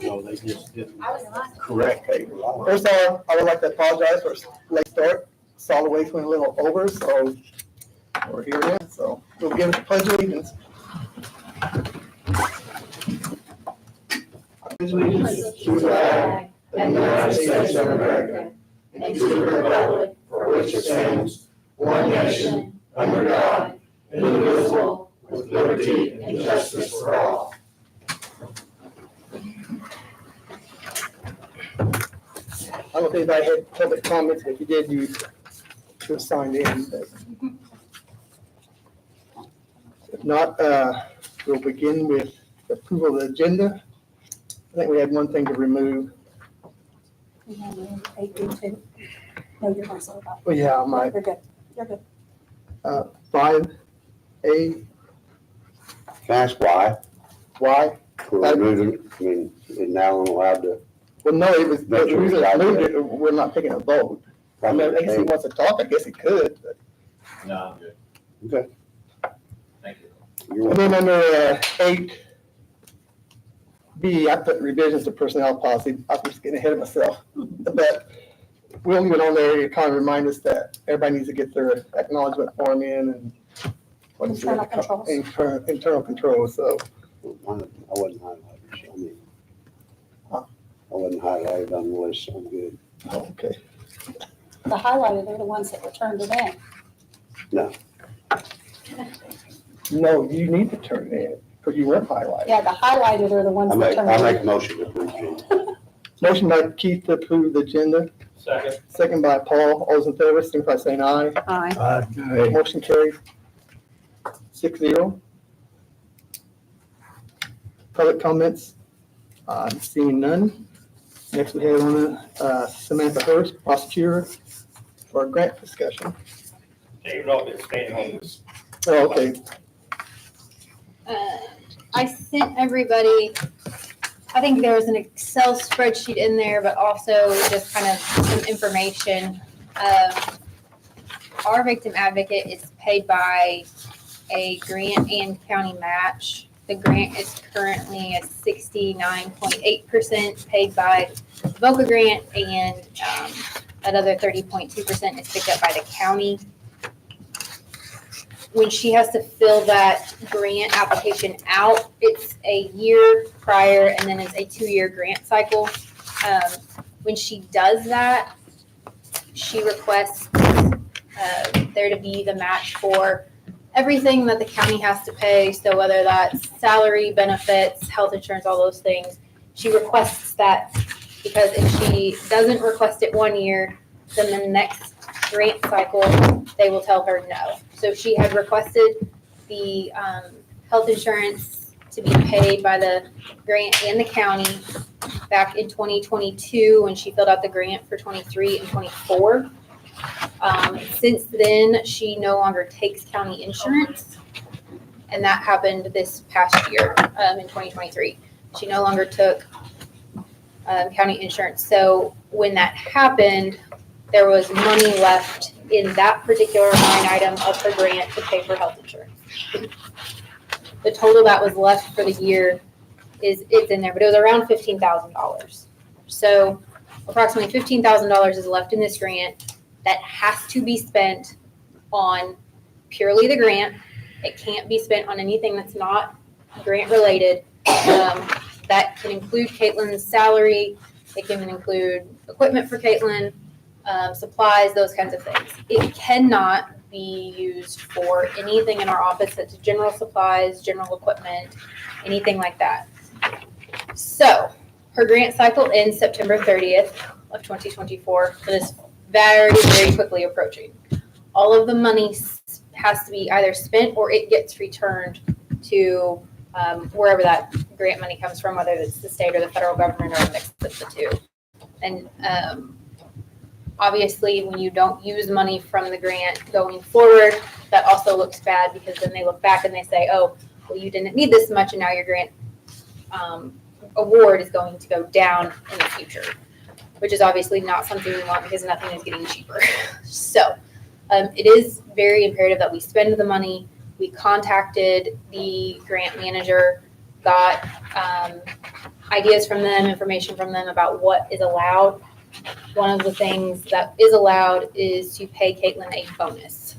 No, they just didn't Correct. correct. First of all, I would like to apologize for late start. Saw the way went a little over, so we're here now. So we'll give it the pledge of allegiance. Pledge of allegiance to the flag of the United States of America, and to the republic for which it stands, one nation, under God, indivisible, with liberty and justice for all. I don't think I had public comments, but if you did, you should have signed in. But if not, we'll begin with the approval of the agenda. I think we had one thing to remove. We have 8:32. No, you're not sorry about Well, yeah, my You're good. You're good. 5A, Can I ask why? Y. We're moving, I mean, is now allowed to. Well, no, it was, the That's your reason I side. moved it, we're not taking a vote. I mean, I guess he wants to talk, I guess he could. But- No, I'm good. Okay. Thank you. You're And welcome. then under 8B, I put revisions to personnel policy. I was getting ahead of myself. But we'll leave it on there to kind of remind us that everybody needs to get their acknowledgement form in and what is it? Internal controls. Internal controls, so. I wasn't highlighted, so I mean. Huh? I wasn't highlighted on the list, so I'm good. Okay. The highlighted are the ones that returned it in. No, you need to turn it in because you weren't highlighted. Yeah, the highlighted are the ones I that make, turned I it make in. a motion to approve, Jim. Motion by Keith to approve the agenda, Second. second by Paul. All those in favor, signify by saying aye. Aye. Motion carried 6-0. Public comments, seeing none. Next we have on Samantha Hurst, prosecutor, for a grant discussion. Hey, you're not expanding on this. Oh, okay. I sent everybody, I think there was an Excel spreadsheet in there, but also just kind of some information. Our victim advocate is paid by a grant and county match. The grant is currently at 69.8% paid by VOCA grant, and another 30.2% is picked up by the county. When she has to fill that grant application out, it's a year prior and then it's a 2-year grant cycle. When she does that, she requests there to be the match for everything that the county has to pay. So whether that's salary, benefits, health insurance, all those things, she requests that, because if she doesn't request it 1 year, then the next grant cycle, they will tell her no. So she had requested the health insurance to be paid by the grant and the county back in 2022 when she filled out the grant for 23 and 24. Since then, she no longer takes county insurance, and that happened this past year in 2023. She no longer took county insurance. So when that happened, there was money left in that particular line item of her grant to pay for health insurance. The total that was left for the year it's in there, but it was around $15,000. So approximately $15,000 is left in this grant that has to be spent on purely the grant. It can't be spent on anything that's not grant related. That can include Caitlin's salary. It can include equipment for Caitlin, supplies, those kinds of things. It cannot be used for anything in our office that's general supplies, general equipment, anything like that. So her grant cycle ends September 30th of 2024. It is very, very quickly approaching. All of the money has to be either spent or it gets returned to wherever that grant money comes from, whether it's the state or the federal government or a mix of the two. And obviously, when you don't use money from the grant going forward, that also looks bad, because then they look back and they say, oh, well, you didn't need this much and now your grant award is going to go down in the future, which is obviously not something we want, because nothing is getting cheaper. So it is very imperative that we spend the money. We contacted the grant manager, got ideas from them, information from them about what is allowed. One of the things that is allowed is to pay Caitlin a bonus.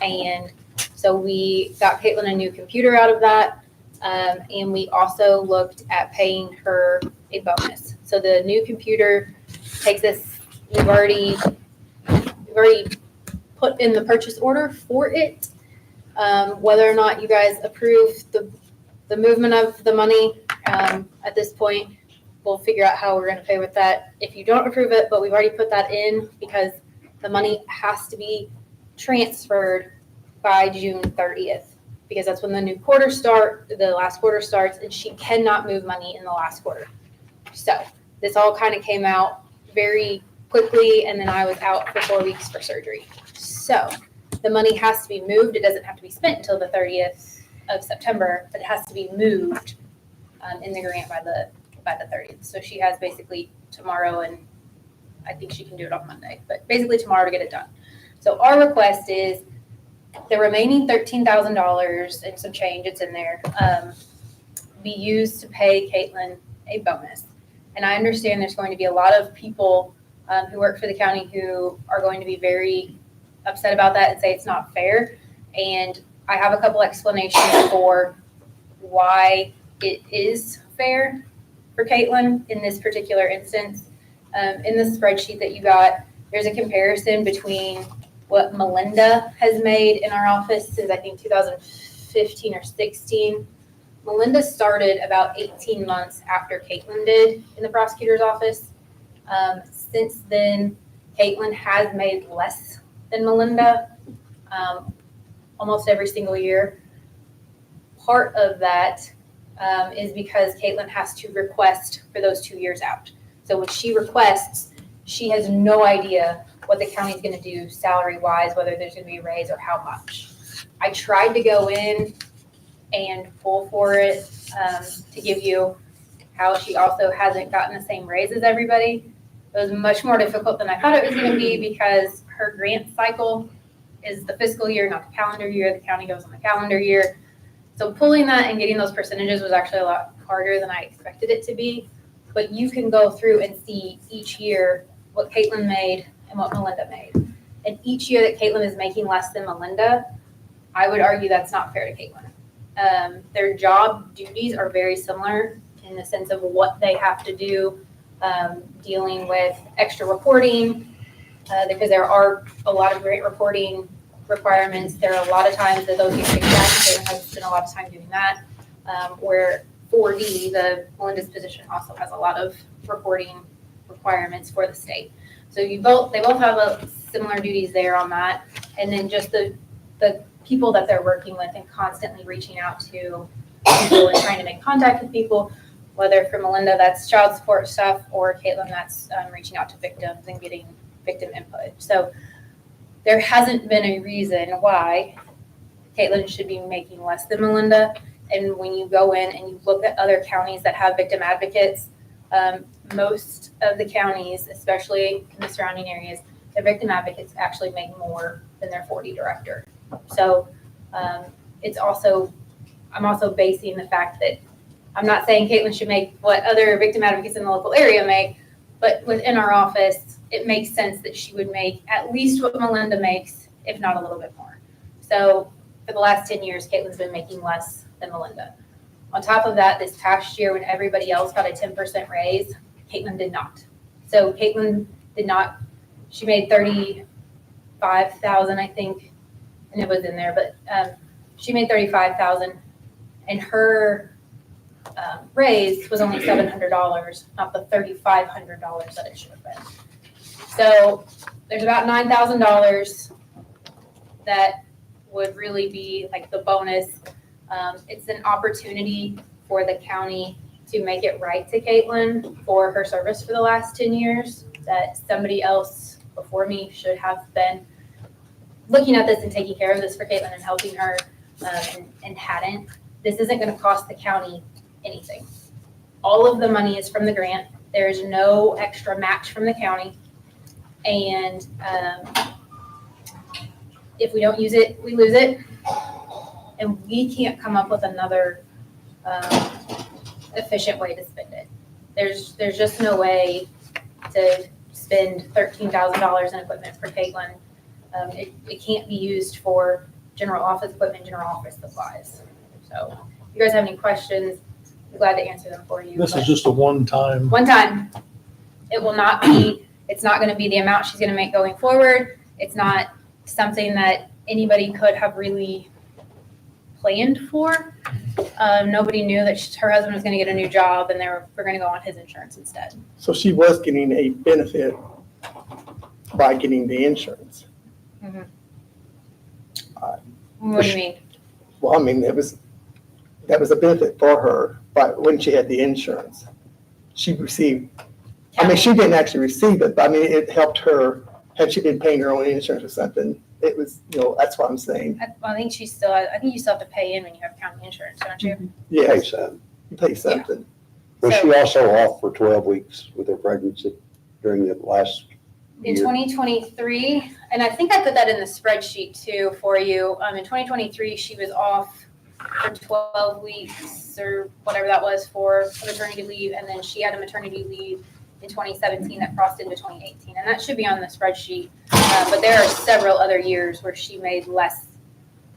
And so we got Caitlin a new computer out of that. And we also looked at paying her a bonus. So the new computer takes us, we've already put in the purchase order for it. Whether or not you guys approve the movement of the money at this point, we'll figure out how we're going to pay with that. If you don't approve it, but we've already put that in because the money has to be transferred by June 30th, because that's when the new quarter the last quarter starts, and she cannot move money in the last quarter. So this all kind of came out very quickly, and then I was out for 4 weeks for surgery. So the money has to be moved. It doesn't have to be spent until the 30th of September, but it has to be moved in the grant by the 30th. So she has basically tomorrow, and I think she can do it on Monday, but basically tomorrow to get it done. So our request is the remaining $13,000 and some change, it's in there, be used to pay Caitlin a bonus. And I understand there's going to be a lot of people who work for the county who are going to be very upset about that and say it's not fair. And I have a couple explanations for why it is fair for Caitlin in this particular instance. In the spreadsheet that you got, there's a comparison between what Melinda has made in our office since I think 2015 or 16. Melinda started about 18 months after Caitlin did in the prosecutor's office. Since then, Caitlin has made less than Melinda almost every single year. Part of that is because Caitlin has to request for those 2 years out. So when she requests, she has no idea what the county's going to do salary-wise, whether there's going to be a raise or how much. I tried to go in and pull for it to give you how she also hasn't gotten the same raise as everybody. It was much more difficult than I thought it was going to be because her grant cycle is the fiscal year, not the calendar year. The county goes on the calendar year. So pulling that and getting those percentages was actually a lot harder than I expected it to be. But you can go through and see each year what Caitlin made and what Melinda made. And each year that Caitlin is making less than Melinda, I would argue that's not fair to Caitlin. Their job duties are very similar in the sense of what they have to do, dealing with extra reporting, because there are a lot of grant reporting requirements. There are a lot of times that those get kicked back. Caitlin has spent a lot of time doing that, where 4D, the Melinda's position, also has a lot of reporting requirements for the state. So they both have similar duties there on that. And then just the people that they're working with and constantly reaching out to people and trying to make contact with people, whether for Melinda, that's child support stuff, or Caitlin, that's reaching out to victims and getting victim input. So there hasn't been a reason why Caitlin should be making less than Melinda. And when you go in and you look at other counties that have victim advocates, most of the counties, especially in the surrounding areas, their victim advocates actually make more than their 4D director. So I'm also basing the fact that I'm not saying Caitlin should make what other victim advocates in the local area make, but within our office, it makes sense that she would make at least what Melinda makes, if not a little bit more. So for the last 10 years, Caitlin's been making less than Melinda. On top of that, this past year when everybody else got a 10% raise, Caitlin did not. So Caitlin did not, she made $35,000, I think, and it was in there, but she made $35,000, and her raise was only $700, not the $3,500 that it should have been. So there's about $9,000 that would really be like the bonus. It's an opportunity for the county to make it right to Caitlin for her service for the last 10 years that somebody else before me should have been looking at this and taking care of this for Caitlin and helping her and hadn't. This isn't going to cost the county anything. All of the money is from the grant. There's no extra match from the county. And if we don't use it, we lose it. And we can't come up with another efficient way to spend it. There's just no way to spend $13,000 in equipment for Caitlin. It can't be used for general office equipment, general office supplies. So if you guys have any questions, I'm glad to answer them for you. This but is just a one-time. one time. It will not be, it's not gonna be the amount she's gonna make going forward. It's not something that anybody could have really planned for. Nobody knew that her husband was gonna get a new job and we're gonna go on his insurance instead. So she was getting a benefit by getting the insurance. What do you mean? Well, I mean, that was a benefit for her, but when she had the insurance, she received, I mean, she didn't actually receive it, but I mean, it helped her. Had she been paying her own insurance or something, it was, that's what I'm saying. I think you still have to pay in when you have county insurance, don't you? Pay Yes, some. you pay something. Was So- she also off for 12 weeks with her pregnancy during the last In year? 2023, and I think I put that in the spreadsheet too for you. In 2023, she was off for 12 weeks or whatever that was for maternity leave, and then she had a maternity leave in 2017 that crossed into 2018, and that should be on the spreadsheet. But there are several other years where she made less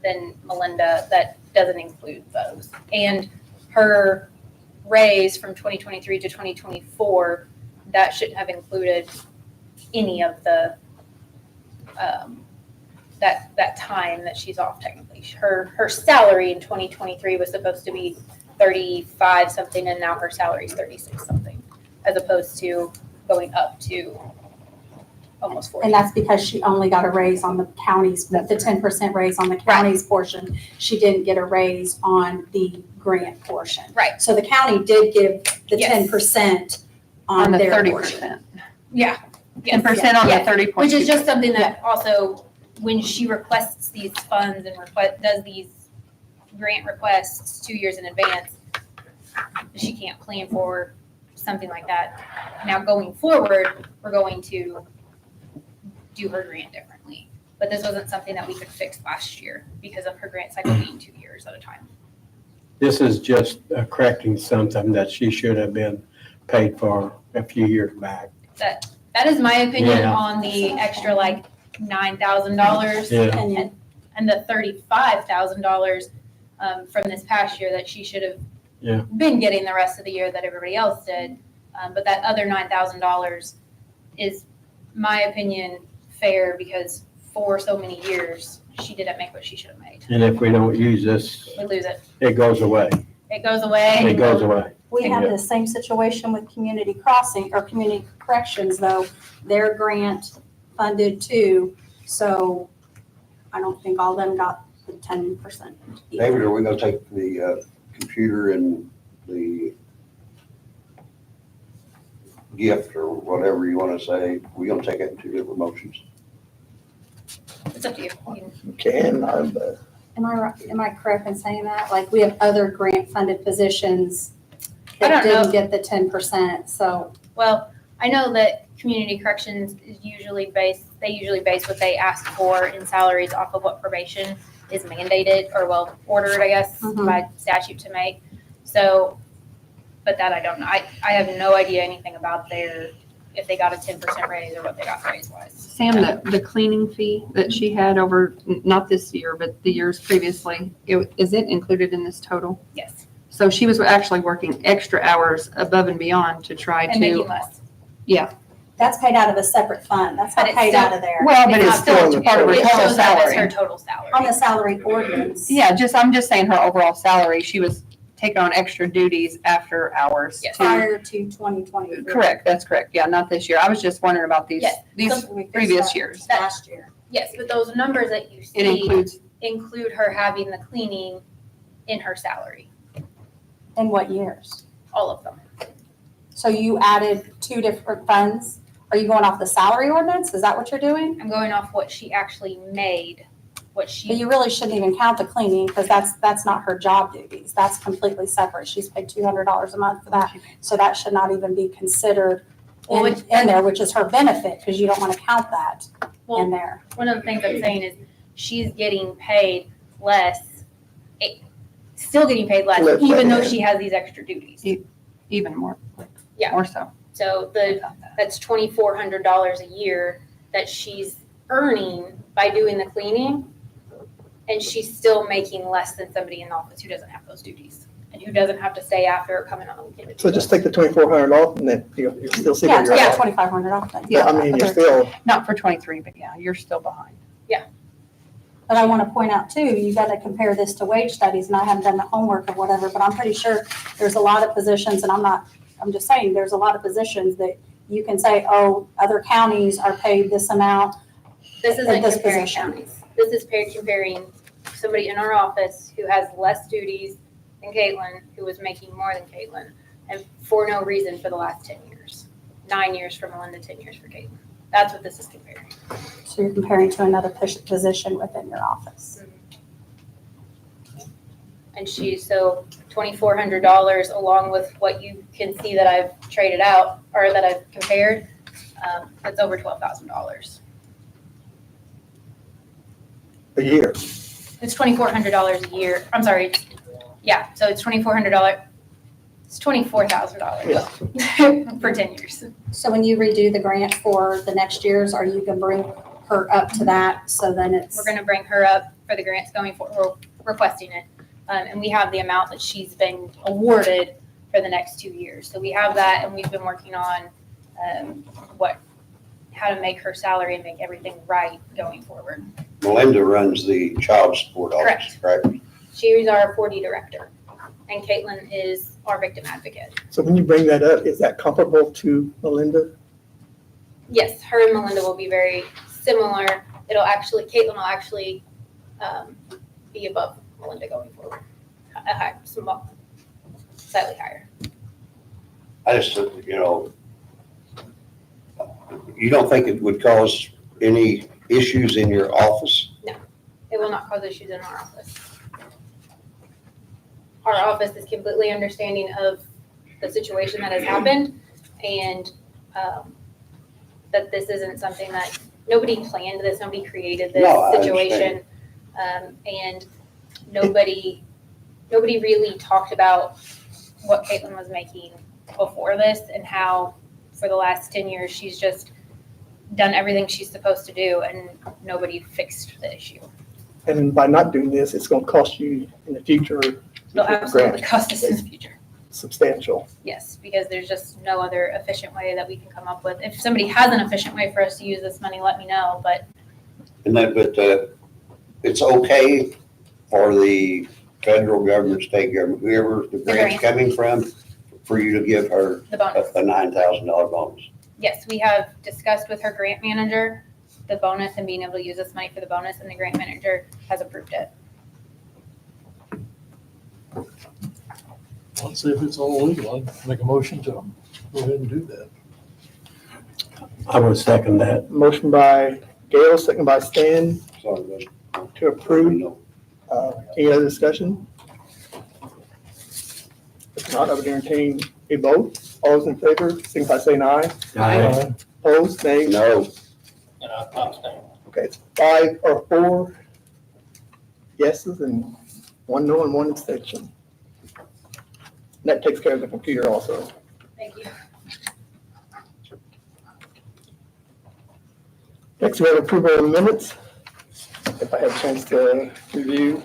than Melinda that doesn't include those. And her raise from 2023 to 2024, that shouldn't have included any of the that time that she's off technically. Her salary in 2023 was supposed to be 35 something, and now her salary is 36 something, as opposed to going up to almost 40. And that's because she only got a raise on the county's, the 10% raise on the county's portion. She didn't get a raise on the grant portion. Right. So the county did give the Yes. 10% On on the their 30%. portion. Yeah. Ten percent on the Yeah. 30.2. Which is just something that also, when she requests these funds and does these grant requests 2 years in advance, she can't plan for something like that. Now, going forward, we're going to do her grant differently. But this wasn't something that we could fix last year because of her grant cycle being 2 years at a time. This is just correcting something that she should have been paid for a few years back. That is my opinion Yeah. on the extra like $9,000. Yeah. Opinion. And the $35,000 from this past year that she should have Yeah. been getting the rest of the year that everybody else did. But that other $9,000 is, my opinion, fair because for so many years, she didn't make what she should have made. And if we don't use this, We lose it. it goes away. It goes away. It goes away. We have Yeah. the same situation with community crossing or community corrections, though. They're grant funded too. So I don't think all of them got the 10%. David, are we gonna take the computer and the gift or whatever you wanna say, we gonna take it in two different motions? It's up to you. You can, but Am I correct in saying that? Like, we have other grant funded positions I that don't know. didn't get the 10%, so. Well, I know that community corrections is usually base what they ask for in salaries off of what probation is mandated or ordered, I guess, Mhm. by statute to make. So, but that I don't know. I have no idea anything about if they got a 10% raise or what they got raise wise. Sam, the cleaning fee that she had over, not this year, but the years previously, is it included in this total? Yes, So she was actually working extra hours above and beyond to try and making to, less. That's paid out of a separate fund. That's But not it's paid still- out of there. well, but It's it's not still still part of her It total shows up as her salary. total salary. On the salary ordinance. Yeah, I'm just saying her overall salary, she was taking on extra duties after hours. Yes. to- Prior to 2023. Correct, that's correct. Yeah, not this year. I was just wondering about these, Yes. these So we fixed previous that years. Last year. Yes, but those numbers that you It see includes, include her having the cleaning in her salary, In what years? all of them. So you added two different funds? Are you going off the salary ordinance? Is that what you're doing? I'm going off what she actually made, what But she, you really shouldn't even count the cleaning because that's not her job duties. That's completely separate. She's paid $200 a month for that. So that should not even be considered Well, in there, which is her benefit because you don't want to count that in well, there. one of the things I'm saying is she's getting paid less, still getting paid less, Less, even though yeah. she has these extra duties. even more. Yeah. More so. So that's $2,400 a year that she's earning by doing the cleaning. And she's still making less than somebody in the office who doesn't have those duties and who doesn't have to stay after or come in on the weekend. So just take the 2,400 off and then you still see Yeah, where you're yeah, at. 2,500 off then. Yeah, I mean, you're still, Not for 23, but yeah, you're still behind. But I want to point out too, you got to compare this to wage studies, and I haven't done the homework or whatever, but I'm pretty sure there's a lot of positions, and I'm just saying, there's a lot of positions that you can say, oh, other counties are paid this amount. This isn't This comparing position. counties. This is comparing somebody in our office who has less duties than Caitlin, who was making more than Caitlin, and for no reason for the last 10 years. 9 years for Melinda, 10 years for Caitlin. That's what this is comparing. So you're comparing to another position within your office. And so $2,400 along with what you can see that I've traded out or that I've compared, that's over $12,000. a year. It's $2,400 a year. I'm sorry. Yeah, so it's $2,400. It's $24,000 for 10 years. So when you redo the grant for the next years, are you going to bring her up to that? So then it's. We're going to bring her up for the grants going forward. We're requesting it. And we have the amount that she's been awarded for the next 2 years. So we have that, and we've been working on how to make her salary and make everything right going forward. Melinda runs the child support office, correct? She is our 4D director, and Caitlin is our victim advocate. So when you bring that up, is that comparable to Melinda? Yes, her and Melinda will be very similar. Caitlin will actually be above Melinda going forward. Slightly higher. I just, you don't think it would cause any issues in your office? It will not cause issues in our office. Our office is completely understanding of the situation that has happened and that this isn't something that, nobody planned this, nobody created this No, I situation. And nobody really talked about what Caitlin was making before this and how for the last 10 years, she's just done everything she's supposed to do and nobody fixed the issue. And by not doing this, it's going to cost you in the future. It'll absolutely cost us in the future. Substantial. Yes, because there's just no other efficient way that we can come up with. If somebody has an efficient way for us to use this money, let me know, but It's okay for the federal government, state government, whoever the grant's coming from, for you to give her the bonus. a $9,000 bonus. Yes, we have discussed with her grant manager the bonus and being able to use this money for the bonus, and the grant manager has approved it. Let's see if it's all legal. I'd make a motion to go ahead and do that. I would second that. Motion by Gail, second by Stan Sorry, to approve. Any other discussion? If not, I would entertain a vote. All those in favor, signify by saying aye. Aye. Opposed, nay. no, And I'm staying. Okay, it's 5 or 4 yeses and 1 no and 1 abstention. And that takes care of the computer also. Thank you. Next, we have approval of minutes. If I have a chance to review.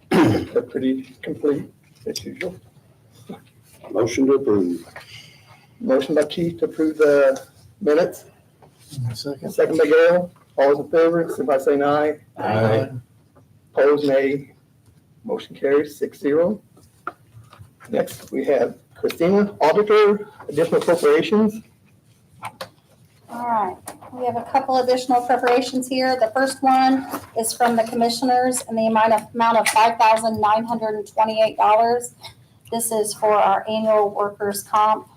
They're pretty complete as usual. motion to approve. Motion by Keith to approve the minutes. Second. Second by Gail. All those in favor, signify by saying aye. Aye. Opposed, nay. Motion carries 6-0. Next, we have Christina, auditor, additional appropriations. All right, we have a couple additional appropriations here. The first one is from the commissioners in the amount of $5,928. This is for our annual workers' comp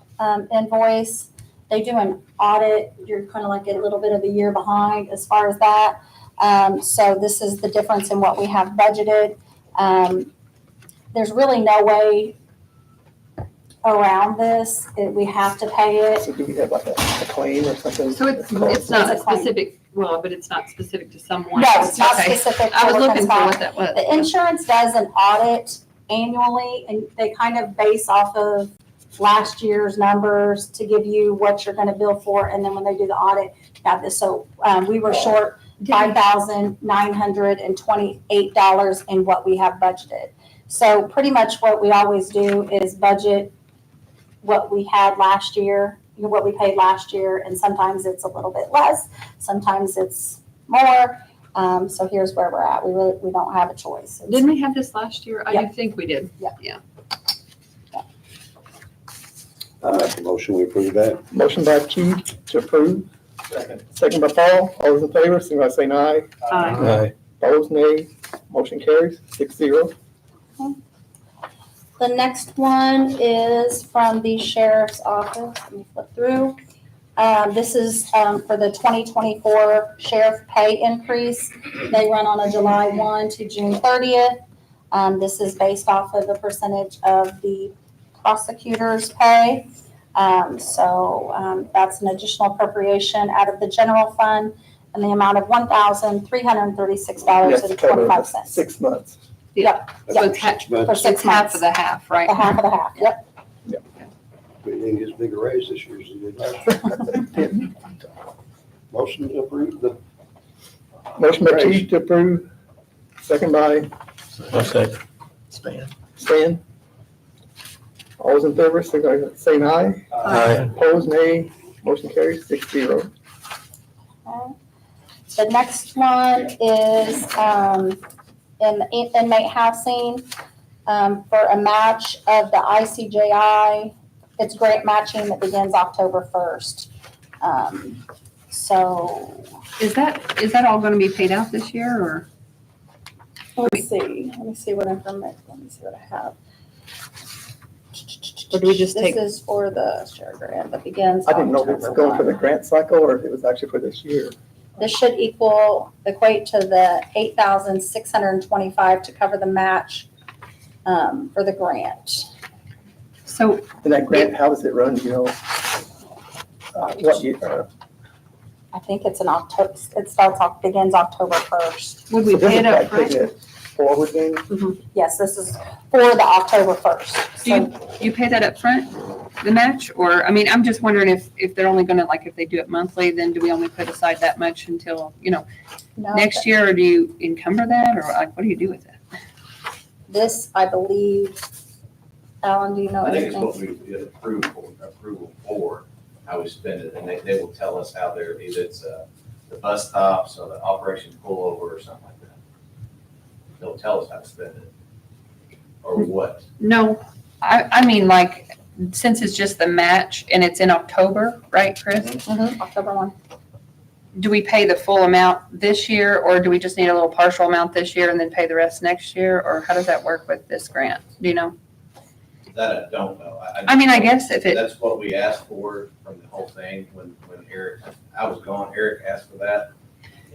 invoice. They do an audit. You're kind of like a little bit of a year behind as far as that. So this is the difference in what we have budgeted. There's really no way around this. We have to pay it. So do we have like a claim or something? So it's not It's a claim. specific, well, but it's not specific to someone. No, it's not Okay. specific. I was for looking workers' for comp. what that was. The insurance does an audit annually, and they kind of base off of last year's numbers to give you what you're gonna bill for, and then when they do the audit, you have this. So, we were short $5,928 in what we have budgeted. So pretty much what we always do is budget what we had last year, what we paid last year, and sometimes it's a little bit less, sometimes it's more. So here's where we're at. We don't have a choice. Didn't we have this last year? I Yeah. do think we did. I make a motion, we approve that. Motion by Keith to approve, Second. second by Paul. All those in favor, signify by saying aye. Aye. Opposed, nay. Motion carries 6-0. The next one is from the sheriff's office. Let me flip through. This is for the 2024 sheriff pay increase. They run on a July 1 to June 30th. This is based off of the percentage of the prosecutor's pay. So that's an additional appropriation out of the general fund in the amount of You have to cover the $1,336.25. 6 months. Yep, That's So for it's ha- 6 months. for 6 It's half months. of the half, right? The half of the half, yep. We didn't get as big a raise this year as we did last year. Motion to approve the, Motion by Great. Keith to approve, second by I'll second. Stan. All those in favor, signify by saying aye. Aye. Opposed, nay. Motion carries 6-0. The next one is in the inmate housing for a match of the ICJI. It's grant matching that begins October 1st. So, Is that all gonna be paid out this year, or? let me see what information, let me see what I have. Or do we just take- This is for the share grant that begins I didn't know if it's October going for 1. the grant cycle or if it was actually for this year. This should equate to the $8,625 to cover the match for the grant. So And that grant, how does it run, you know? What year? I think it's in October, begins October 1st. would we So this pay is it up like taking front? it forward then? Yes, this is for the October 1st. Do you pay that up front, the match? Or, I mean, I'm just wondering if they're only gonna, like, if they do it monthly, then do we only put aside that much until, next year? Or do you encumber that? Or like, what do you do with it? This, I believe, Alan, do you know I think it's anything? what we get approval for, how we spend it, and they will tell us how they're, either it's the bus stops or the operation pullover or something like that. They'll tell us how to spend it, or what. No, I mean, like, since it's just the match and it's in October, right, Chris? October 1. Do we pay the full amount this year, or do we just need a little partial amount this year and then pay the rest next year? Or how does that work with this grant? Do you know? That I don't know. I mean, I guess if it, That's what we asked for from the whole thing, when Eric, I was gone, Eric asked for that,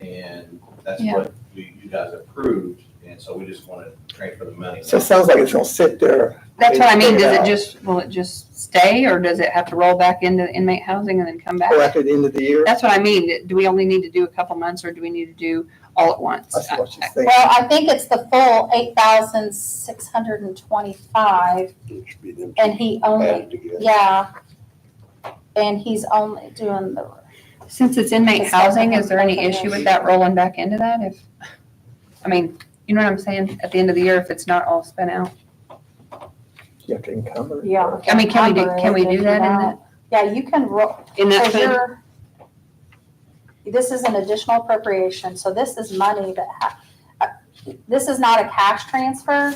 and that's Yeah. what you guys approved, and so we just want to transfer the money. So it sounds like it's gonna sit there. that's what I mean. Figure Does out. will it just stay, or does it have to roll back into inmate housing and then come back? Or after the end of the year? That's what I mean. Do we only need to do a couple months, or do we need to do all at once? I see what she's saying. Well, I think it's the full 8,625, it should be them and he only, added together. yeah. And he's only doing the, Since it's inmate It's not housing, is there any gonna- issue with that rolling back into that? If, I mean, you know what I'm saying? At the end of the year, if it's not all spent out. You have to encumber. it. yeah. I mean, can we do that in that? Yeah, you can roll, In that because fund? this is an additional appropriation, so this is money that this is not a cash transfer,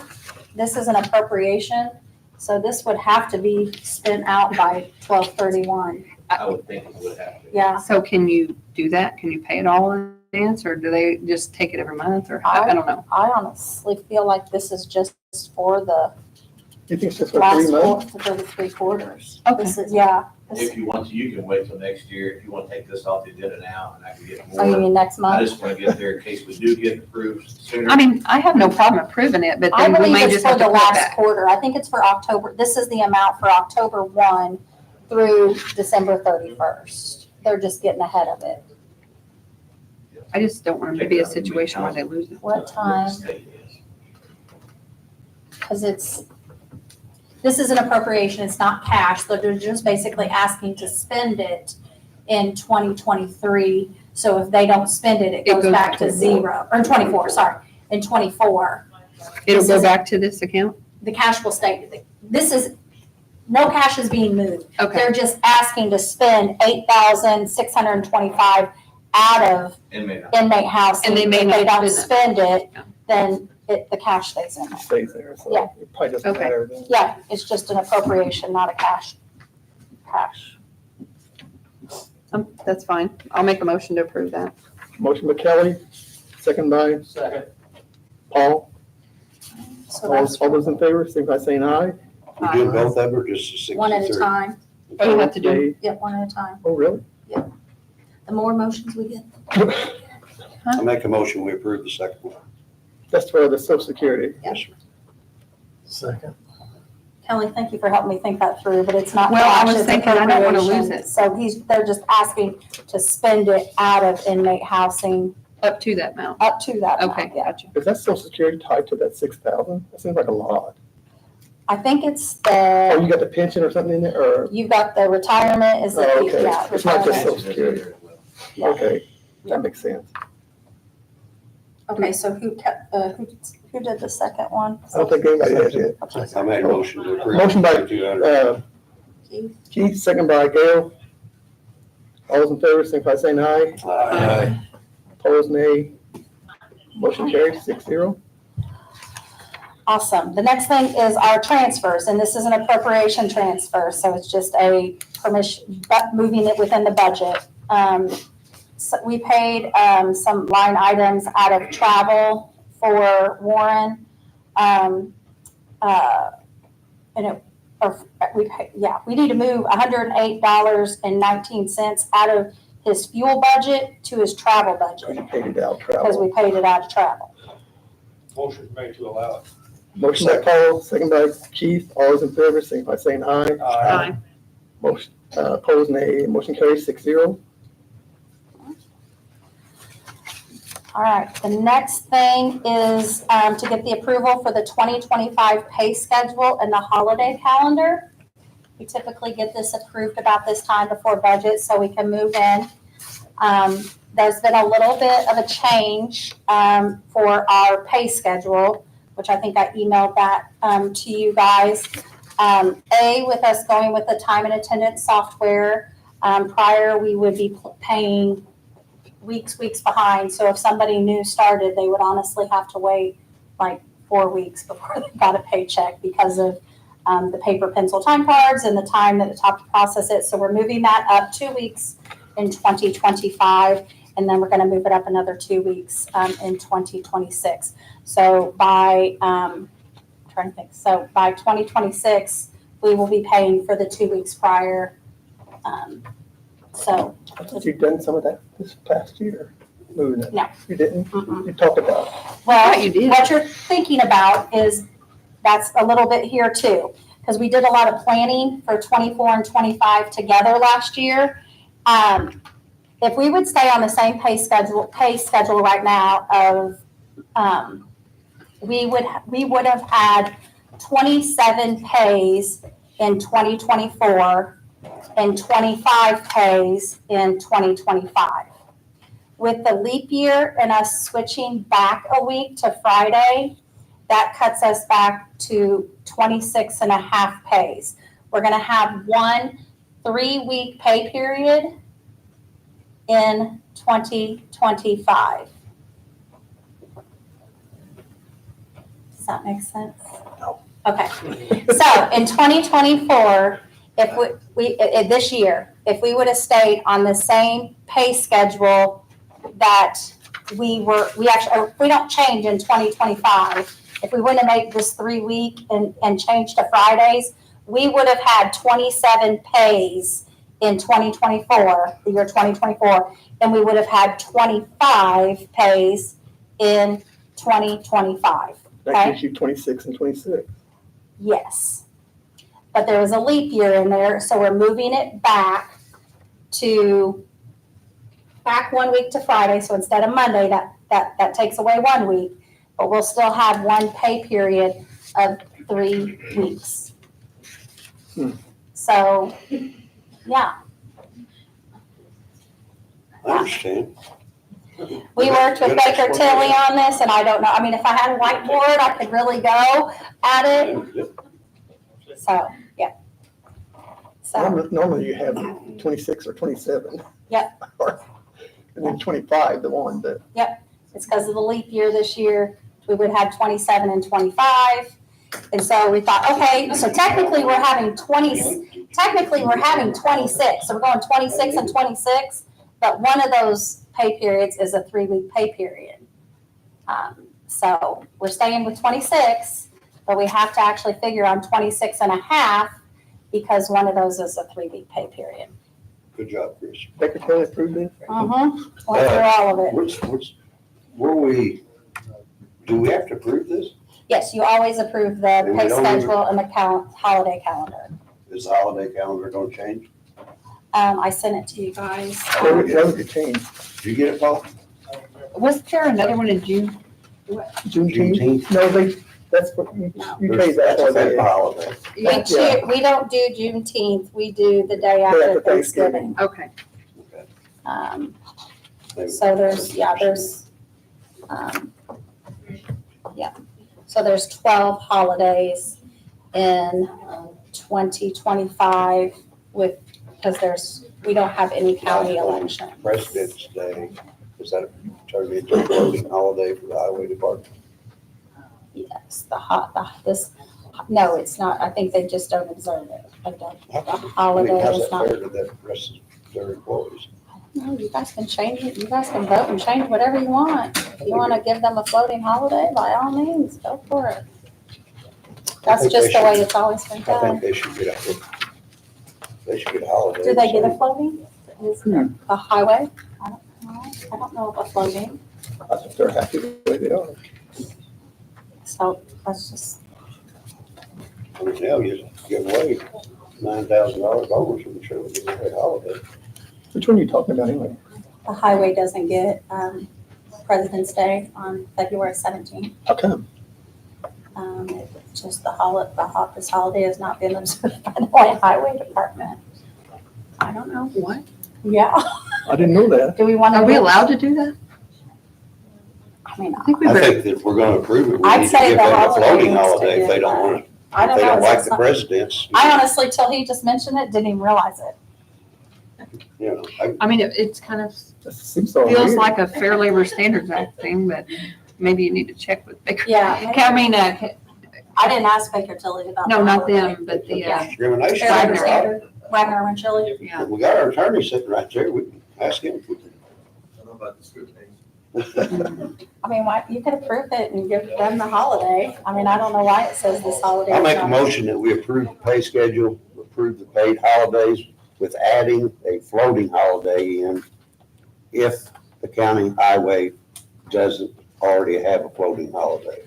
this is an appropriation, so this would have to be spent out by 12/31. I would think it would have to. Yeah, So can you do that? Can you pay it all in advance, or do they just take it every month, or I don't know. I honestly feel like this is just for the You think it's just for last 3 months? for the 3 quarters. Okay. This is, yeah. If you want to, you can wait till next year, if you want to take this off the agenda now, and I can get Oh, you more. mean next I month? just want to get there in case we do get approved sooner. I mean, I have no problem approving it, but I then we believe may it's just for have to the pull it last back. quarter. I think it's for October. This is the amount for October 1 through December 31st. They're just getting ahead of it. I just don't want it to be a situation where they lose it. What time? State is. because this is an appropriation, it's not cash, so they're just basically asking to spend it in 2023. So if they don't spend it, it goes back to 24. zero, or 24, sorry, in 24. It'll This go is- back to this account? The cash will stay, no cash is being moved. Okay, They're just asking to spend $8,625 out of Inmate. inmate housing. And they may If not they don't spend spend it, Yeah. then the cash stays in there. Stays there, so Yeah. it probably doesn't Okay. matter then. Yeah, it's just an appropriation, not a cash. that's fine. I'll make a motion to approve that. Motion by Kelly, second by Second. Paul. So All that's those in favor, signify by saying aye. You do both of them or just the 60? one at a time. Oh, you have to do, Okay. Yeah, one at a time. Oh, really? The more motions we get. I make a motion, we approve the second one. That's for the social security. Yes, sir. Second. Kelly, thank you for helping me think that through, but it's not Well, I cash, was it's thinking I don't wanna lose appropriation. it. So they're just asking to spend it out of inmate housing up to that amount. up to that amount, Okay, yeah. gotcha. Is that social security tied to that 6,000? That seems like a lot. I think it's Oh, the, you got the pension or something in there, or, you've got the retirement, is it, Oh, okay. yeah, It's not just retirement. social security. Yeah. Okay, that makes sense. Okay, so who did the second one? I don't think anybody has yet. Okay, I made a motion to approve. Motion by, 200. Keith? Keith, second by Gail. All those in favor, signify by saying aye. Aye. Opposed, nay. Motion carries 6-0. Awesome. The next thing is our transfers, and this is an appropriation transfer, so it's just a permission, but moving it within the budget. So we paid some line items out of travel for Warren. And we need to move $108.19 out of his fuel budget to his travel budget, You paid it out because travel. we paid it out of travel. Motion made to allow it. Motion by Paul, second by Keith. All those in favor, signify by saying aye. Aye. Motion, opposed, nay. Motion carries 6-0. All right, the next thing is to get the approval for the 2025 pay schedule and the holiday calendar. We typically get this approved about this time before budget so we can move in. There's been a little bit of a change for our pay schedule, which I think I emailed that to you guys. With us going with the time and attendance software, prior we would be paying weeks behind. So if somebody new started, they would honestly have to wait like 4 weeks before they got a paycheck because of the paper pencil time cards and the time that it took to process it. So we're moving that up 2 weeks in 2025, and then we're going to move it up another 2 weeks in 2026. So by by 2026, we will be paying for the 2 weeks prior. So I thought you'd done some of that this past year, moving it. No. You didn't? mm-mm. You talked about it. Well, you did. what you're thinking about is, that's a little bit here too, because we did a lot of planning for 24 and 25 together last year. If we would stay on the same pay schedule right now of, we would have had 27 pays in 2024 and 25 pays in 2025. With the leap year and us switching back a week to Friday, that cuts us back to 26 and a half pays. We're going to have 1 3-week pay period in 2025. Does that make sense? No. Okay. So in 2024, if we this year, if we would have stayed on the same pay schedule that we don't change in 2025, if we wouldn't have made this 3-week and changed to Fridays, we would have had 27 pays in 2024, the year 2024, and we would have had 25 pays in 2025. That Okay. gives you 26 and 26. Yes. But there was a leap year in there, so we're moving it back 1 week to Friday. So instead of Monday, that takes away 1 week, but we'll still have 1 pay period of 3 weeks. Hmm. So, yeah, I understand. we worked with Good Baker explanation. Tilly on this, and I don't know, I mean, if I had a whiteboard, I could really go at it, so, yeah. So, Normally you have 26 or 27. Yep. And then 25, the one that, it's because of the leap year this year, we would have 27 and 25. And so we thought, okay, so technically we're having 26, so we're going 26 and 26, but one of those pay periods is a 3-week pay period. So we're staying with 26, but we have to actually figure on 26 and a half because one of those is a 3-week pay period. Good job, Chris. Baker Tilly approved it. Went through all of it. Do we have to approve this? Yes, you always approve the And we pay don't even- schedule and the holiday calendar. Is the holiday calendar gonna change? I sent it to you guys. That would be changed. Did you get it, Paul? Was there another one in June? Juneteenth? Juneteenth? No, that's what, you pay that That's a for federal that. holiday. We don't do Juneteenth, we do the day after after Thanksgiving. Thanksgiving. Okay. So there's 12 holidays in 2025 because we don't have any county elections. President's Day, is that turned into a floating holiday for the highway department? Yes, no, it's not, I think they just don't observe it. The holiday How's is that not. fair to the rest of their employees? No, you guys can change it, you guys can vote and change whatever you want. If you wanna give them a floating holiday, by all means, go for it. That's think just they the way should- it's always been I think done. they should get a holiday. Do they get a floating? Is a highway? I don't know of a floating, I think they're happy with the way they are. so let's just, I mean, now you give away $9,000 bonus from the show, give away a holiday. Which one are you talking about anyway? the highway doesn't get, President's Day on February 17th. How come? It's just this holiday has not been observed by the highway department. I don't know. What? Yeah, I didn't know that. do we want to? Are we allowed to do that? I mean, I think we I better, think that if we're gonna approve it, we I'd need to say give the them a holiday floating needs to holiday if get they don't that. want, I if don't they know. don't like It's the not- presidents. I honestly, till he just mentioned it, didn't even realize it. You know, I mean, it's kind of That seems so feels weird. like a Fair Labor Standards Act thing, but maybe you need to check with Baker. Yeah. I mean, I didn't ask Baker Tilly about. no, the not holiday. them, but the, discrimination. Fair Labor Wagner. Standard, Wagner and Chili. yeah. We got our attorney sitting right there, we can ask him. if we can. I don't know about discrimination. I mean, why, you could approve it and give them the holiday. I mean, I don't know why it says this holiday. I'll is make a not- motion that we approve the pay schedule, approve the paid holidays with adding a floating holiday in if the county highway doesn't already have a floating holiday.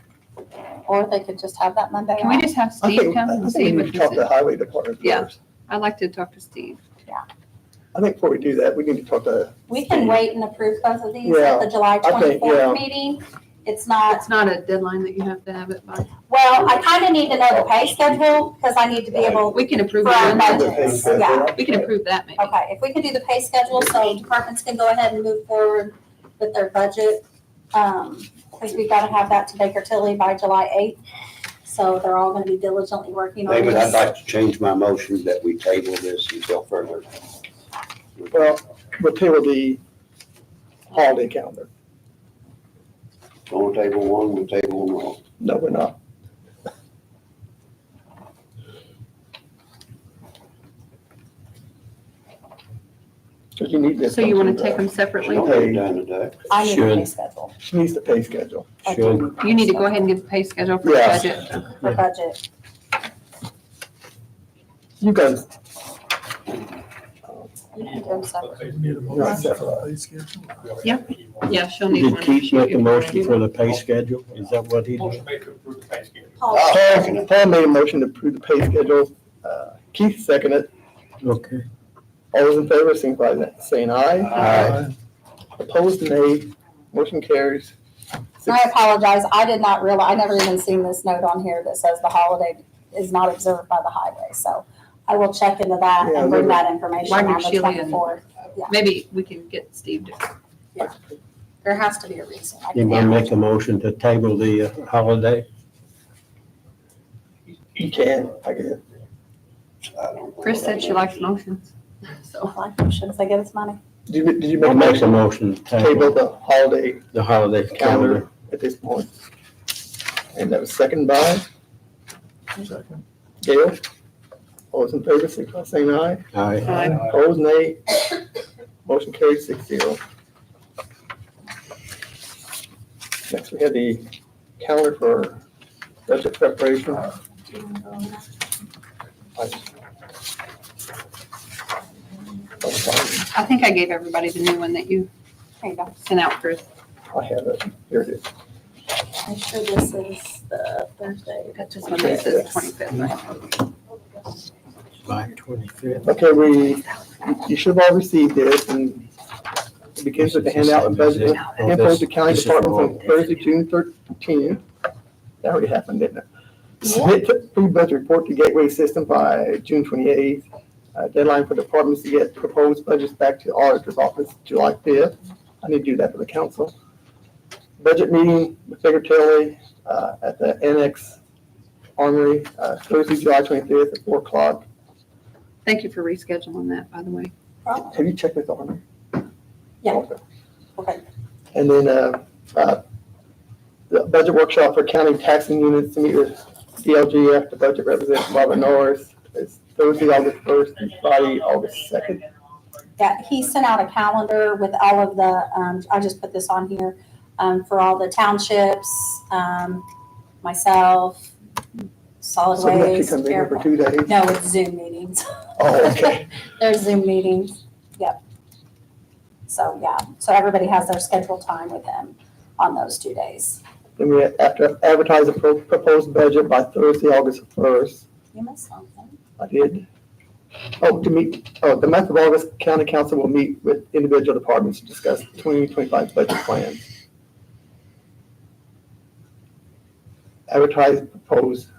Or they could just have that Monday Can we off. just have I Steve think, come I and think see we what need he to talk to the says? highway department Yeah. first. I'd like to talk to Steve. I think before we do that, we need to talk to, We can wait and approve both of these Yeah, at the July I think, 24th yeah. meeting. It's not, It's not a deadline that you have to have it by. well, I kind of need to know the pay schedule because I need to be able, We can approve for our that. budgets, yeah. We can approve that maybe. Okay, if we can do the pay schedule so departments can go ahead and move forward with their budget. Because we've got to have that to Baker Tilly by July 8th. So they're all going to be diligently working on David, I'd this. like to change my motion that we table this until further. well, we'll table the holiday calendar. On table one, we'll table them all. No, we're not. Because you need this. So you want don't to take them separately? Don't get it done today. I need the pay Should. schedule She needs the pay schedule. Should. You need to go ahead and get the pay schedule for the Yes. budget. for budget. You guys, You can do them separate. Need a Right, motion separate. for the pay schedule? Yeah, she'll need Did one. Keith make a motion for the pay schedule? Is that what he did? Motion made to approve the pay schedule. Paul, I'll second it. Paul made a motion to approve the pay schedule. Keith seconded. Okay. All those in favor, signify by saying aye. Aye. Opposed, nay. Motion carries I apologize, I did not realize, I never even seen this note on here that says the holiday is not observed by the highway, so I will check into that Yeah, and bring maybe- that information Why on would the Sheila and- 24th. Yeah, Maybe we can get Steve to. there has to be a reason. I can- Anybody make a motion to table the holiday? You can, I guess. Chris said she likes motions, so. I like motions, they give us money. Did you I'll make make a a motion motion to to table table the holiday the holiday calendar. calendar at this point? And that was second by Gail. All those in favor, signify by saying aye. Aye. Opposed, nay. Motion carried 6-0. Next, we have the calendar for budget preparation. I think I gave everybody the new one that you There you go. sent out, Chris. I have it. Here it is. I'm sure this is the Thursday. Got this one that says 25th, right? July 25th. Okay, you should have all received this, and it begins with the handout of budget info to county departments on Thursday, June 13th. That already happened, didn't it? Submit the pre-budget report to Gateway System by June 28th. Deadline for departments to get proposed budgets back to auditor's office, July 5th. I need to do that for the council. Budget meeting with Baker Tilly at the Annex Armory, Thursday, July 25th at 4 o'clock. Thank you for rescheduling that, by the way. Have you checked with the Armory? Yeah. Okay. And then the budget workshop for county taxing units to meet with DLG after budget representative Robert Norris is Thursday, August 1st and Friday, August 2nd. Yeah, he sent out a calendar with all of the, I just put this on here, for all the townships, myself, solid So you actually waste. come in here for airport. 2 days? No, it's Zoom meetings. Oh, okay. There's Zoom meetings, yep. So, yeah, so everybody has their scheduled time with him on those 2 days. Then we have to advertise the proposed budget by Thursday, August 1st. You missed something. I did. The month of August, county council will meet with individual departments to discuss 2025 budget plans. Advertise proposed,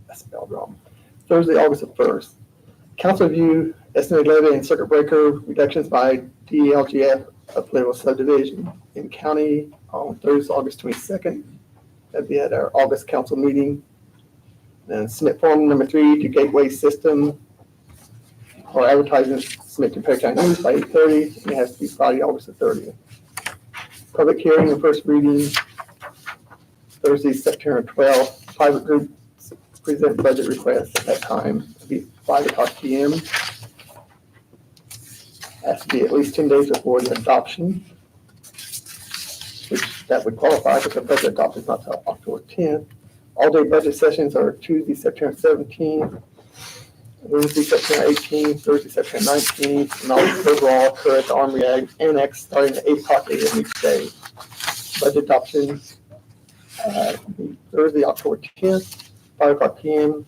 I spelled wrong. Thursday, August 1st. Council review estimated levy and circuit breaker reductions by DLGF applicable subdivision in county on Thursday, August 22nd. That'd be at our August council meeting. And submit form number 3 to Gateway System or advertising, submit to Perry County News by 8:30. And it has to be Friday, August the 30th. Public hearing and first reading Thursday, September 12th. Private group present budget requests at that time. It'll be 5 o'clock p.m. Has to be at least 10 days before the adoption, which that would qualify because the budget adoption is not until October 10th. All-day budget sessions are Tuesday, September 17th, Wednesday, September 18th, Thursday, September 19th, and all overall occur at the Armory Annex starting at 8 o'clock a.m. each day. Budget adoption Thursday, October 10th, 5 o'clock p.m.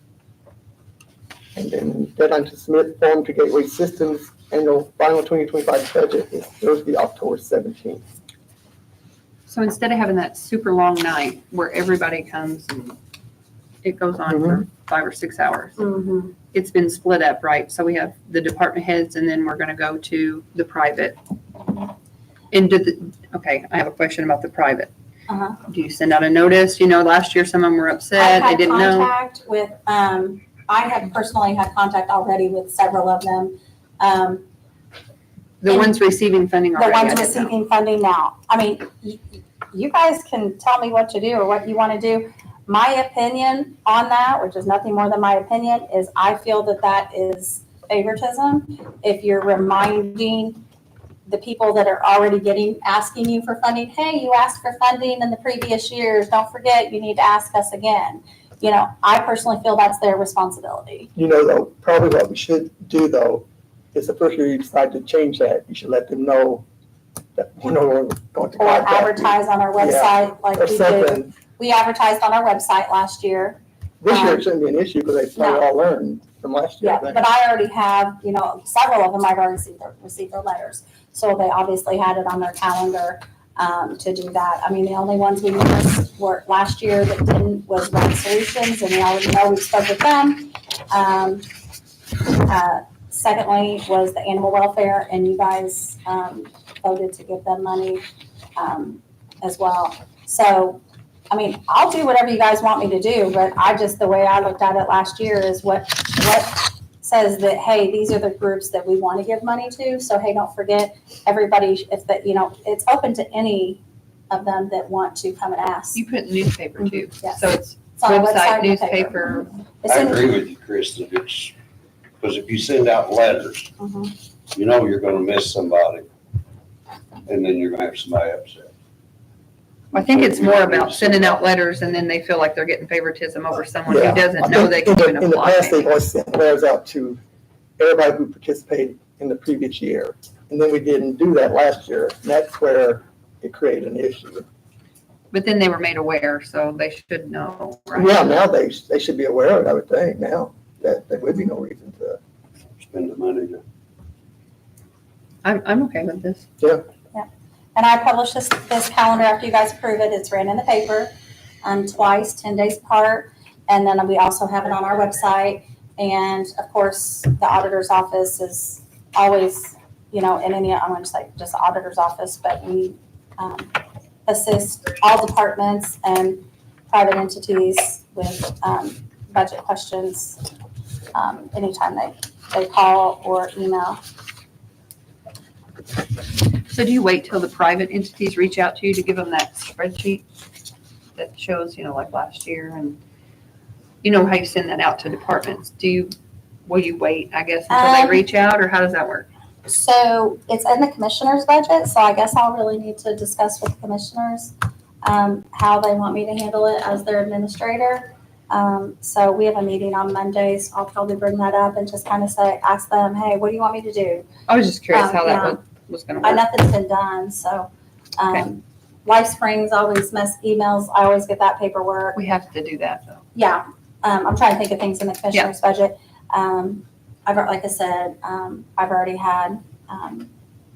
And then deadline to submit form to Gateway Systems annual final 2025 budget is Thursday, October 17th. So instead of having that super long night where everybody comes and it goes on for 5 or 6 hours, Mm-hmm. it's been split up, right? So we have the department heads and then we're gonna go to the private. And okay, I have a question about the private. Uh-huh. Do you send out a notice? You know, last year some of them were upset, they didn't know. I have contact with, I have personally had contact already with several of them. The ones receiving funding The already. ones I didn't know. receiving funding now. I mean, you guys can tell me what to do or what you want to do. My opinion on that, which is nothing more than my opinion, is I feel that that is favoritism. If you're reminding the people that are already asking you for funding, hey, you asked for funding in the previous years, don't forget, you need to ask us again. You know, I personally feel that's their responsibility. You know, though, probably what we should do, though, is the first year you decide to change that, you should let them know that we're no longer going to Or contact you. advertise on our website like Or we do. something. We advertised on our website last year. This year it shouldn't be an issue because they probably all learned from last year. I Yeah, think. but I already have, several of them I've already received their letters. So they obviously had it on their calendar. to do that. I mean, the only ones we missed were last year that didn't was Rent Solutions, and we already know we spoke with them. Secondly was the animal welfare, and you guys voted to give them money as well. So, I mean, I'll do whatever you guys want me to do, but the way I looked at it last year is what says that, hey, these are the groups that we want to give money to. So, hey, don't forget, everybody, if that, it's open to any of them that want to come and ask. You put in the newspaper too. Yes. So it's It's on our website, website, and the paper. newspaper. As I soon as- agree with you, Chris, that because if you send out letters, Mhm. you know you're gonna miss somebody. And then you're gonna have somebody upset. I think it's more about sending out letters and then they feel like they're getting favoritism over someone Yeah, who doesn't I know think they can even in the apply. past, they've maybe. always sent letters out to everybody who participated in the previous year. And then we didn't do that last year, and that's where it created an issue. But then they were made aware, so they should know, right? Yeah, now they should be aware of it, I would think, now, that there would be no reason to. Spend the money to. I'm okay with this. And I publish this calendar after you guys approve it. It's ran in the paper twice, 10 days apart. And then we also have it on our website. And of course, the auditor's office is always, in any, I'm going to say just the auditor's office, but we assist all departments and private entities with budget questions anytime they call or email. So do you wait till the private entities reach out to you to give them that spreadsheet that shows, like last year and how you send that out to departments? Will you wait, I guess, until they reach out, or how does that work? So it's in the commissioner's budget, so I guess I'll really need to discuss with the commissioners how they want me to handle it as their administrator. So we have a meeting on Mondays. I'll probably bring that up and just kind of ask them, hey, what do you want me to do? I was just curious how yeah. that was gonna work. Nothing's been done, so Life Springs always emails. I always get that paperwork. We have to do that though. Yeah, I'm trying to think of things in the commissioner's budget. Like I said, I've already had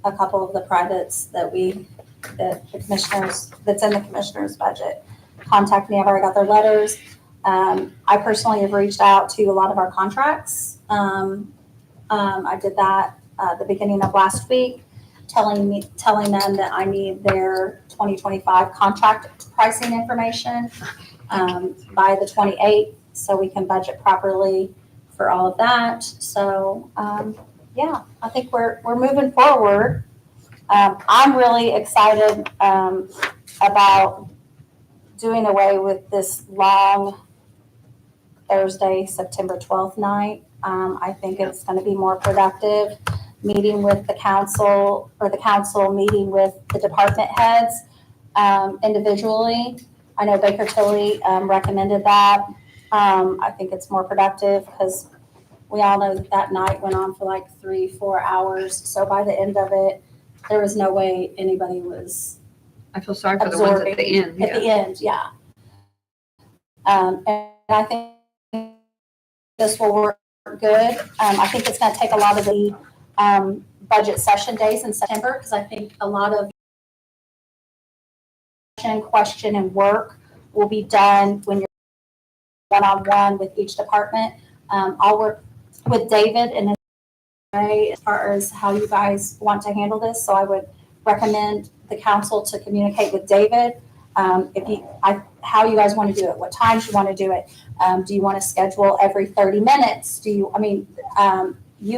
a couple of the privates that the commissioners, that's in the commissioner's budget, contact me. I've already got their letters. I personally have reached out to a lot of our contracts. I did that at the beginning of last week, telling them that I need their 2025 contract pricing information by the 28th, so we can budget properly for all of that. So I think we're moving forward. I'm really excited about doing away with this long Thursday, September 12th night. I think it's going to be more productive meeting with the council, or the council meeting with the department heads individually. I know Baker Tilly recommended that. I think it's more productive because we all know that night went on for like 3-4 hours. So by the end of it, there was no way anybody was I feel sorry for the ones at the end. at the end, yeah. And I think this will work good. I think it's going to take a lot of the budget session days in September, because I think a lot of question and work will be done when you're one-on-one with each department. I'll work with David in his way as far as how you guys want to handle this. So I would recommend the council to communicate with David. How you guys want to do it, what times you want to do it. Do you want to schedule every 30 minutes? You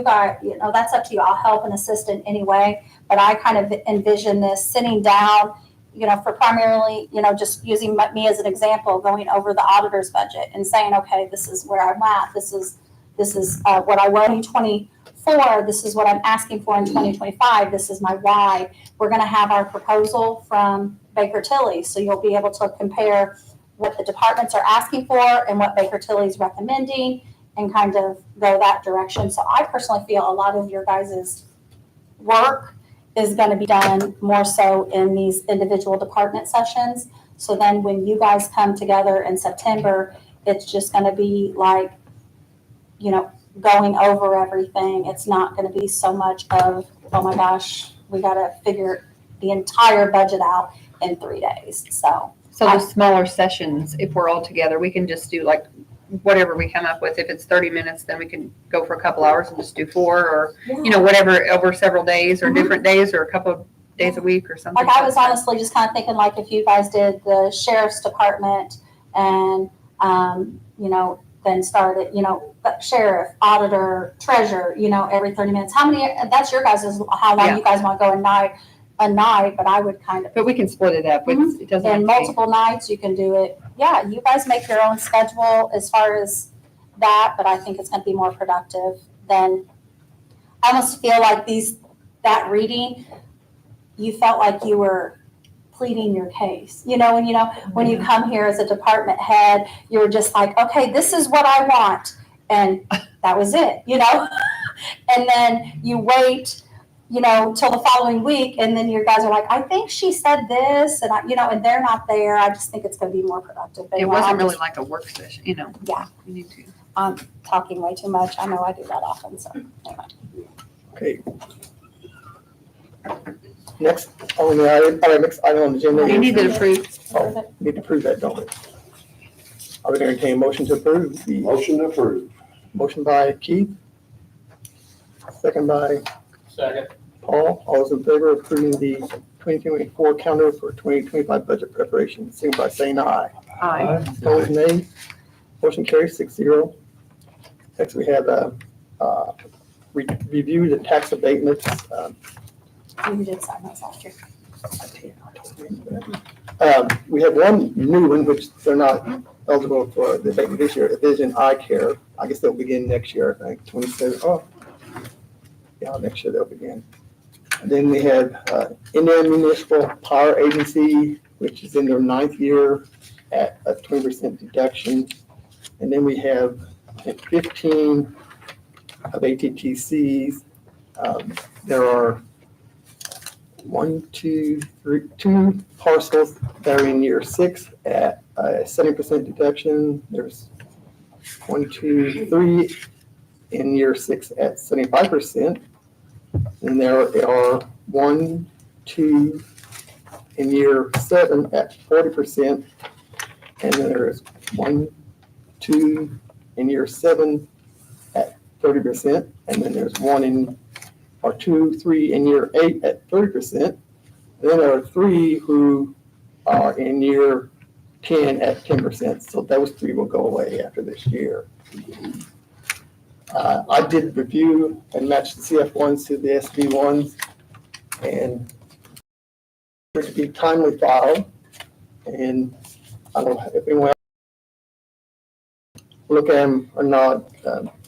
guys, that's up to you. I'll help and assist in any way, but I kind of envision this sitting down, for primarily, just using me as an example, going over the auditor's budget and saying, okay, this is where I'm at. This is what I want in 2024. This is what I'm asking for in 2025. This is my why. We're going to have our proposal from Baker Tilly. So you'll be able to compare what the departments are asking for and what Baker Tilly is recommending, and kind of go that direction. So I personally feel a lot of your guys' work is going to be done more so in these individual department sessions. So then when you guys come together in September, it's just going to be like, going over everything. It's not going to be so much of, oh my gosh, we got to figure the entire budget out in 3 days, so. So the smaller sessions, if we're all together, we can just do like whatever we come up with. If it's 30 minutes, then we can go for a couple hours and just do 4 or, whatever over several days or different days or a couple of days a week or something. Like I was honestly just kind of thinking like if you guys did the sheriff's department and, then started, sheriff, auditor, treasurer, every 30 minutes. How many, that's your guys' how long you guys want to go a night, but I would kind of. But we can split it up. It doesn't have And to be- multiple nights, you can do it. Yeah, you guys make your own schedule as far as that, but I think it's going to be more productive than, I almost feel like that reading, you felt like you were pleading your case. When you come here as a department head, you were just like, okay, this is what I want. And that was it, And then you wait, till the following week, and then your guys are like, I think she said this, and and they're not there. I just think it's going to be more productive. But It anyway, wasn't I'm really just- like a work session, Yeah. We need to. I'm talking way too much. I know I do that often, so anyway. Okay. Next on the item, next item on the agenda. You need to approve. Oh, need to approve that, don't we? I would entertain a motion to approve the Motion to approve. motion by Keith. Second by Second. Paul. All those in favor of approving the 2024 calendar for 2025 budget preparation, signify by saying aye. Aye. Opposed, nay. Motion carries 6-0. Next, we have review the tax abatements. You did sign those last year. We have one new one, which they're not eligible for the abatement this year, Vision Eye Care. I guess they'll begin next year, I think, 27. Oh, yeah, next year they'll begin. And then we have Indiana Municipal Power Agency, which is in their 9th year at a 20% deduction. And then we have, I think, 15 of ATTCs. There are 2 parcels that are in year 6 at a 70% deduction. There's 1, 2, 3 in year 6 at 75%. And there are 1, 2 in year 7 at 40%. And then there's 1, 2 in year 7 at 30%. And then there's 2, 3 in year 8 at 30%. Then there are 3 who are in year 10 at 10%. So those 3 will go away after this year. I did review and match the CF1s to the SB1s, and they're to be timely filed. And I don't know if anyone else look at them or not.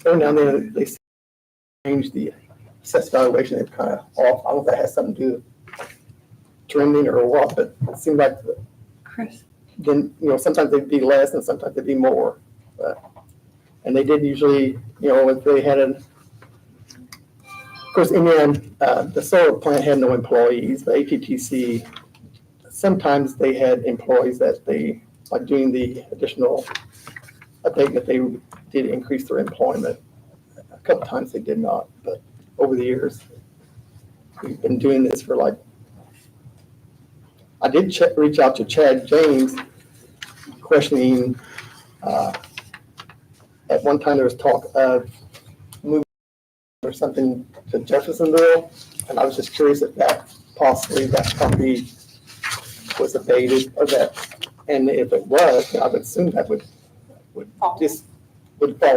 Every now and then they change the assessed valuation. They're kind of off. I don't know if that has something to do with trending or what, but it seemed like Chris. then, sometimes they'd be less and sometimes they'd be more. And they did usually, if they had of course, in the end, the solar plant had no employees, but ATTC, sometimes they had employees that they, like doing the additional abatement, they did increase their employment. A couple times they did not, but over the years, we've been doing this for I did reach out to Chad James questioning, at one time there was talk of moving or something to Jeffersonville, and I was just curious if that property was abated or that, and if it was, I would assume that would fall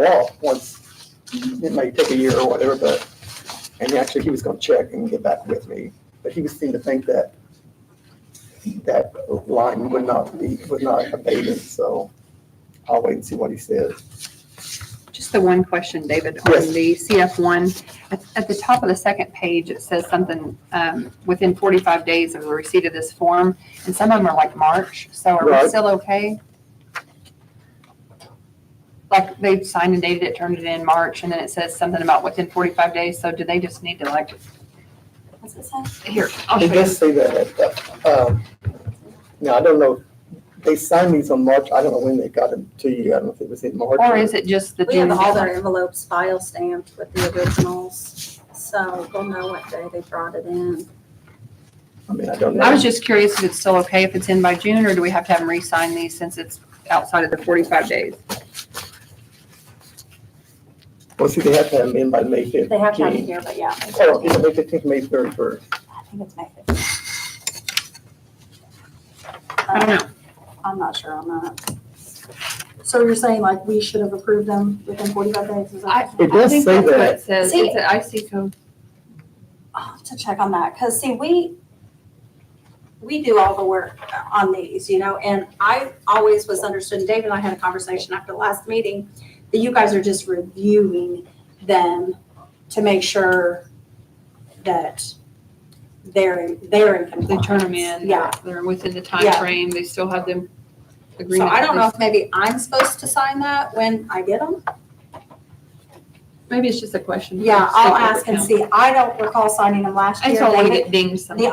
off once, it might take a year or whatever, and actually he was gonna check and get back with me, but he seemed to think that line would not abated, so I'll wait and see what he says. Just the one question, David, on Yes. the CF1. At the top of the second page, it says something within 45 days of the receipt of this form, and some of them are like March. So are we Right. still okay? Like they signed and dated it, turned it in March, and then it says something about within 45 days. So do they just need to What's it say? here, I'll It show you. does say that, now, I don't know, they signed these on March, I don't know when they got them to you, I don't know if it was in March. Or is it just the We have June? all their envelopes file stamped with the originals, so we'll know what day they brought it in. I mean, I don't know. I was just curious if it's still okay if it's in by June, or do we have to have them re-sign these since it's outside of the 45 days? Well, see, they have to have them in by May 15th. They have to have it here, but yeah. Oh, either May 15th, May 31st. I think it's May 15th. I don't know. I'm not sure on that. So you're saying like we should have approved them within 45 days? Is that? It does I think say that's what that. it says. See- It's an IC code. I'll have to check on that, because see, we do all the work on these, you know, and I always was understood, and Dave and I had a conversation after the last meeting, that you guys are just reviewing them to make sure that they're in compliance. They turn them in. Yeah. They're within the time Yeah. frame. They still have them So agreement. I don't know if maybe I'm supposed to sign that when I get them. Maybe it's just a question. for Yeah, I'll stakeholder ask and count. see. I don't recall signing them last I year. just don't want to David- get dinged sometimes.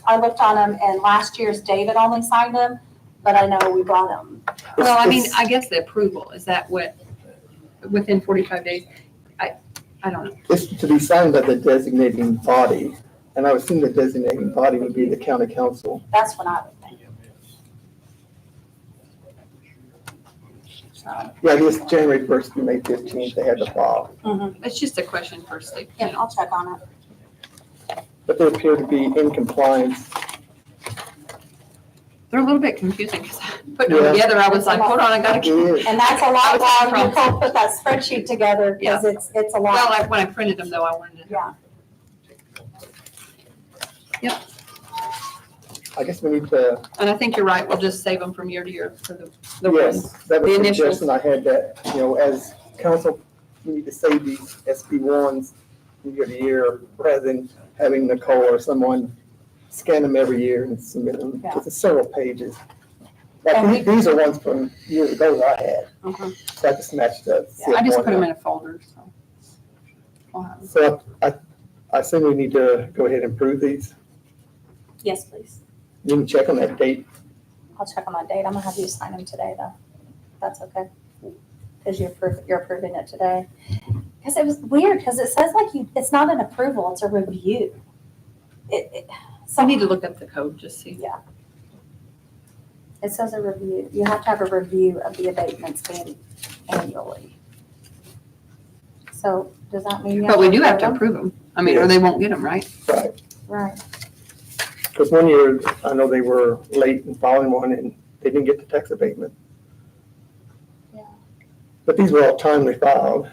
I looked on them, and last year's David only signed them, but I know we brought them. Well, I mean, It's- I guess the approval, is that what, within 45 days? I don't know. It's to be signed by the designating body, and I would assume the designating body would be the county council. That's what I would think. So, Yeah, it is January 1st to May 15th, they had to file, It's just a question for state. yeah, I'll check on it. but they appear to be in compliance. They're a little bit confusing because putting them Yeah. together, I was like, hold on, I gotta It keep. is. And that's a I lot was having while you problems. put that spreadsheet together, because it's a Well, lot. like when I printed them though, I wanted to. Yeah. I guess we need to, And I think you're right, we'll just save them from year to year for the ones. yes, that was the the initials. suggestion I had, that, you know, as council, we need to save these SB1s year to year, rather than having Nicole or someone scan them every year and submit them, because it's several pages. And Like, these are ones from years ago that I had, Mhm. so I just matched up. I just put them in a folder, so. I'll have them. So I assume we need to go ahead and approve these. Yes, please. You can check on that date. I'll check on my date. I'm gonna have you sign them today, though. That's okay. Because you're approving it today. Because it was weird, because it says like it's not an approval, it's a review. So I need to look up the code, just see. It says a review. You have to have a review of the abatements annually. So does that mean? you But we do have to them? approve them. I mean, or they won't get them, right? Right. Right. Because one year, I know they were late in filing one and they didn't get the tax abatement. Yeah. But these were all timely filed.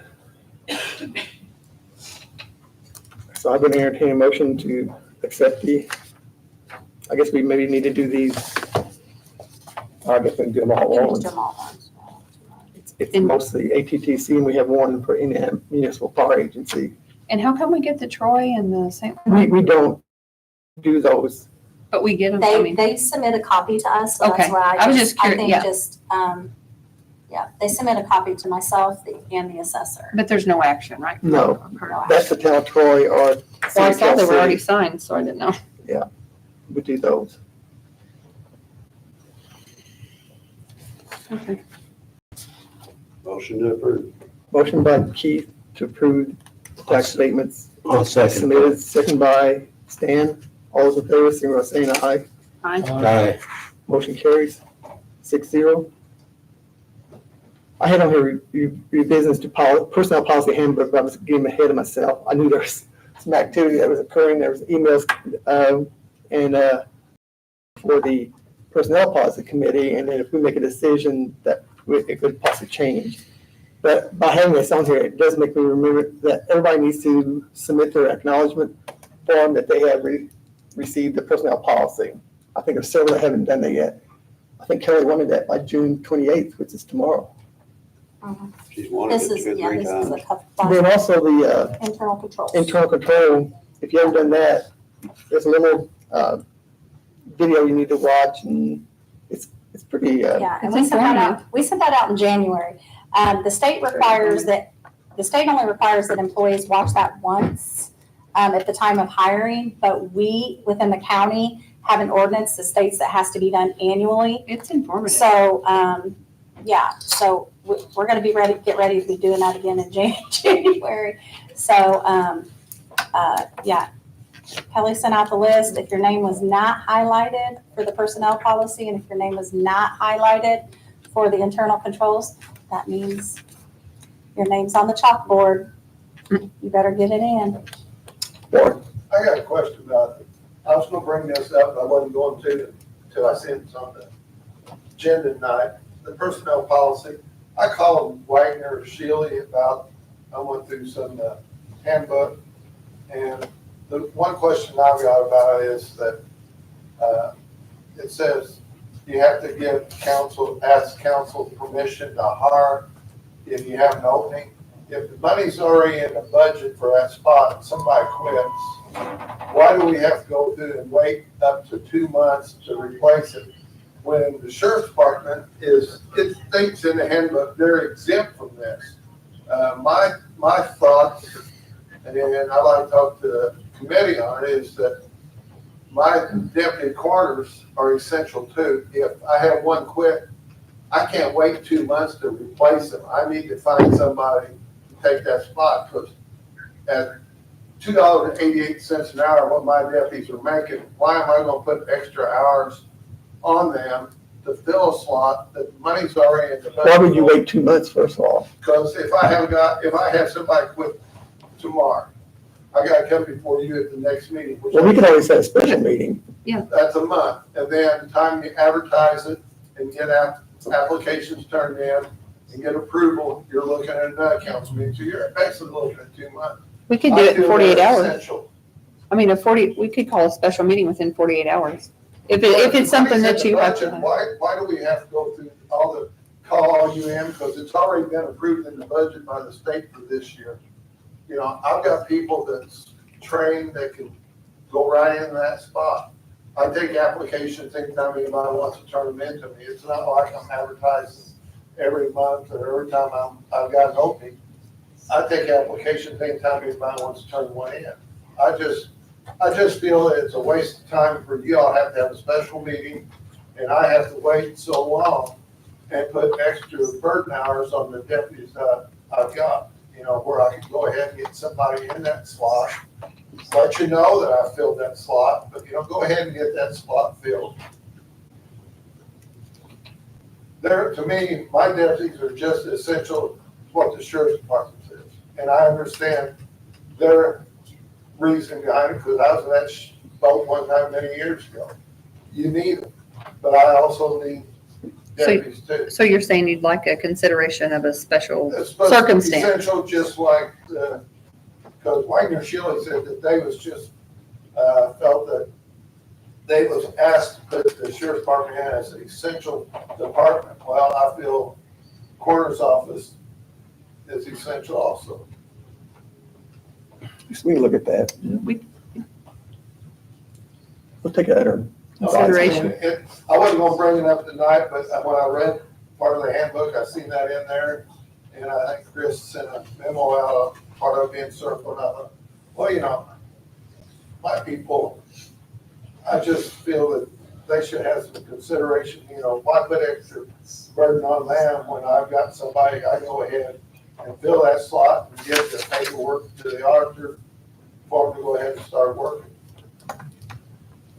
So I would entertain a motion to accept I guess we maybe need to do these. I guess we can do them all You at can just once. do them all at once. It's mostly ATTC, and we have one for municipal power agency. And how come we get the Troy and the St. We don't do those. But we get them, I They, mean, they submit a copy to us, so Okay. that's why I was just I curi- think yeah. just, yeah, they submit a copy to myself and the assessor. but there's no action, right? No. No That's the town of Troy or Well, I saw they were already CHLC. signed, so I didn't know. We do those. Okay. Motion to approve. Motion by Keith to approve the tax statements I'll second. submitted, second by Stan. All those in favor, signify by saying aye. Fine. Aye. Motion carries 6-0. I had on here revisions to personnel policy handbook, but I was getting ahead of myself. I knew there was some activity that was occurring. There was emails for the personnel policy committee, and then if we make a decision that it could possibly change. But by having this on here, it does make me remember that everybody needs to submit their acknowledgement form that they have received the personnel policy. I think there's several that haven't done that yet. I think Kelly wanted that by June 28th, which is tomorrow. She's wanted This it is, two or yeah, three this is a times. couple, Then also the internal controls. internal control, if you haven't done that, there's a little video you need to watch, and it's pretty, Yeah, and It's we sent that informative. out, in January. The state requires the state only requires that employees watch that once at the time of hiring, but we, within the county, have an ordinance that states that has to be done annually. It's informative. So, yeah, so we're gonna get ready to be doing that again in January. So, yeah, Kelly sent out the list. If your name was not highlighted for the personnel policy, and if your name was not highlighted for the internal controls, that means your name's on the chalkboard. You better get it in. I got a question about it. I was gonna bring this up, I wasn't going to until I seen it on the agenda tonight. The personnel policy, I called Wagner or Shealy about, I went through some handbook, and the one question I've got about it is that it says you have to give council, ask council permission to hire if you have an opening. If the money's already in the budget for that spot and somebody quits, why do we have to go through and wait up to 2 months to replace it? When the sheriff's department is, it states in the handbook, they're exempt from this. My thoughts, and I like to talk to the committee on it, is that my deputy coroners are essential too. If I have one quit, I can't wait 2 months to replace them. I need to find somebody to take that spot, because at $2.88 an hour, what my deputies are making, why am I gonna put extra hours on them to fill a slot that money's already in the budget? Why would you wait 2 months, first of all? Because if I have somebody quit tomorrow, I gotta come before you at the next meeting. which Well, we can always set a special meeting. That's a month, and then time you advertise it and get applications turned in and get approval, you're looking at another council meeting, so you're basically looking at 2 months. We could do it in 48 hours. Essential. I mean, we could call a special meeting within 48 hours. If it's something that you have to have. Why do we have to go through call all you in, because it's already been approved in the budget by the state for this year. You know, I've got people that's trained that can go right in that spot. I take applications anytime anybody wants to turn them into me. It's not like I'm advertising every month or every time I've got an opening. I take applications anytime anybody wants to turn one in. I just feel that it's a waste of time for you all. Have to have a special meeting, and I have to wait so long and put extra burden hours on the deputies that I've got, you know, where I can go ahead and get somebody in that slot, let you know that I filled that slot, but, you know, go ahead and get that slot filled. To me, my deputies are just essential to what the sheriff's department is, and I understand their reason behind it, because I was in that boat one time many years ago. You need them, but I also need deputies too. So you're saying you'd like a consideration of a special It's supposed to be circumstance? essential, just like, because Wagner Shealy said that they was just, felt that they was asked to put the sheriff's department in as an essential department. Well, I feel coroner's office is essential also. We can look at that. We- We'll take that under Consideration. I wasn't gonna bring it up tonight, but when I read part of the handbook, I seen that in there. And I think Chris sent a memo out, part of being circled out. Well, you know, my people, I just feel that they should have some consideration, you know, why put extra burden on them when I've got somebody, I go ahead and fill that slot and give the paperwork to the auditor for them to go ahead and start working.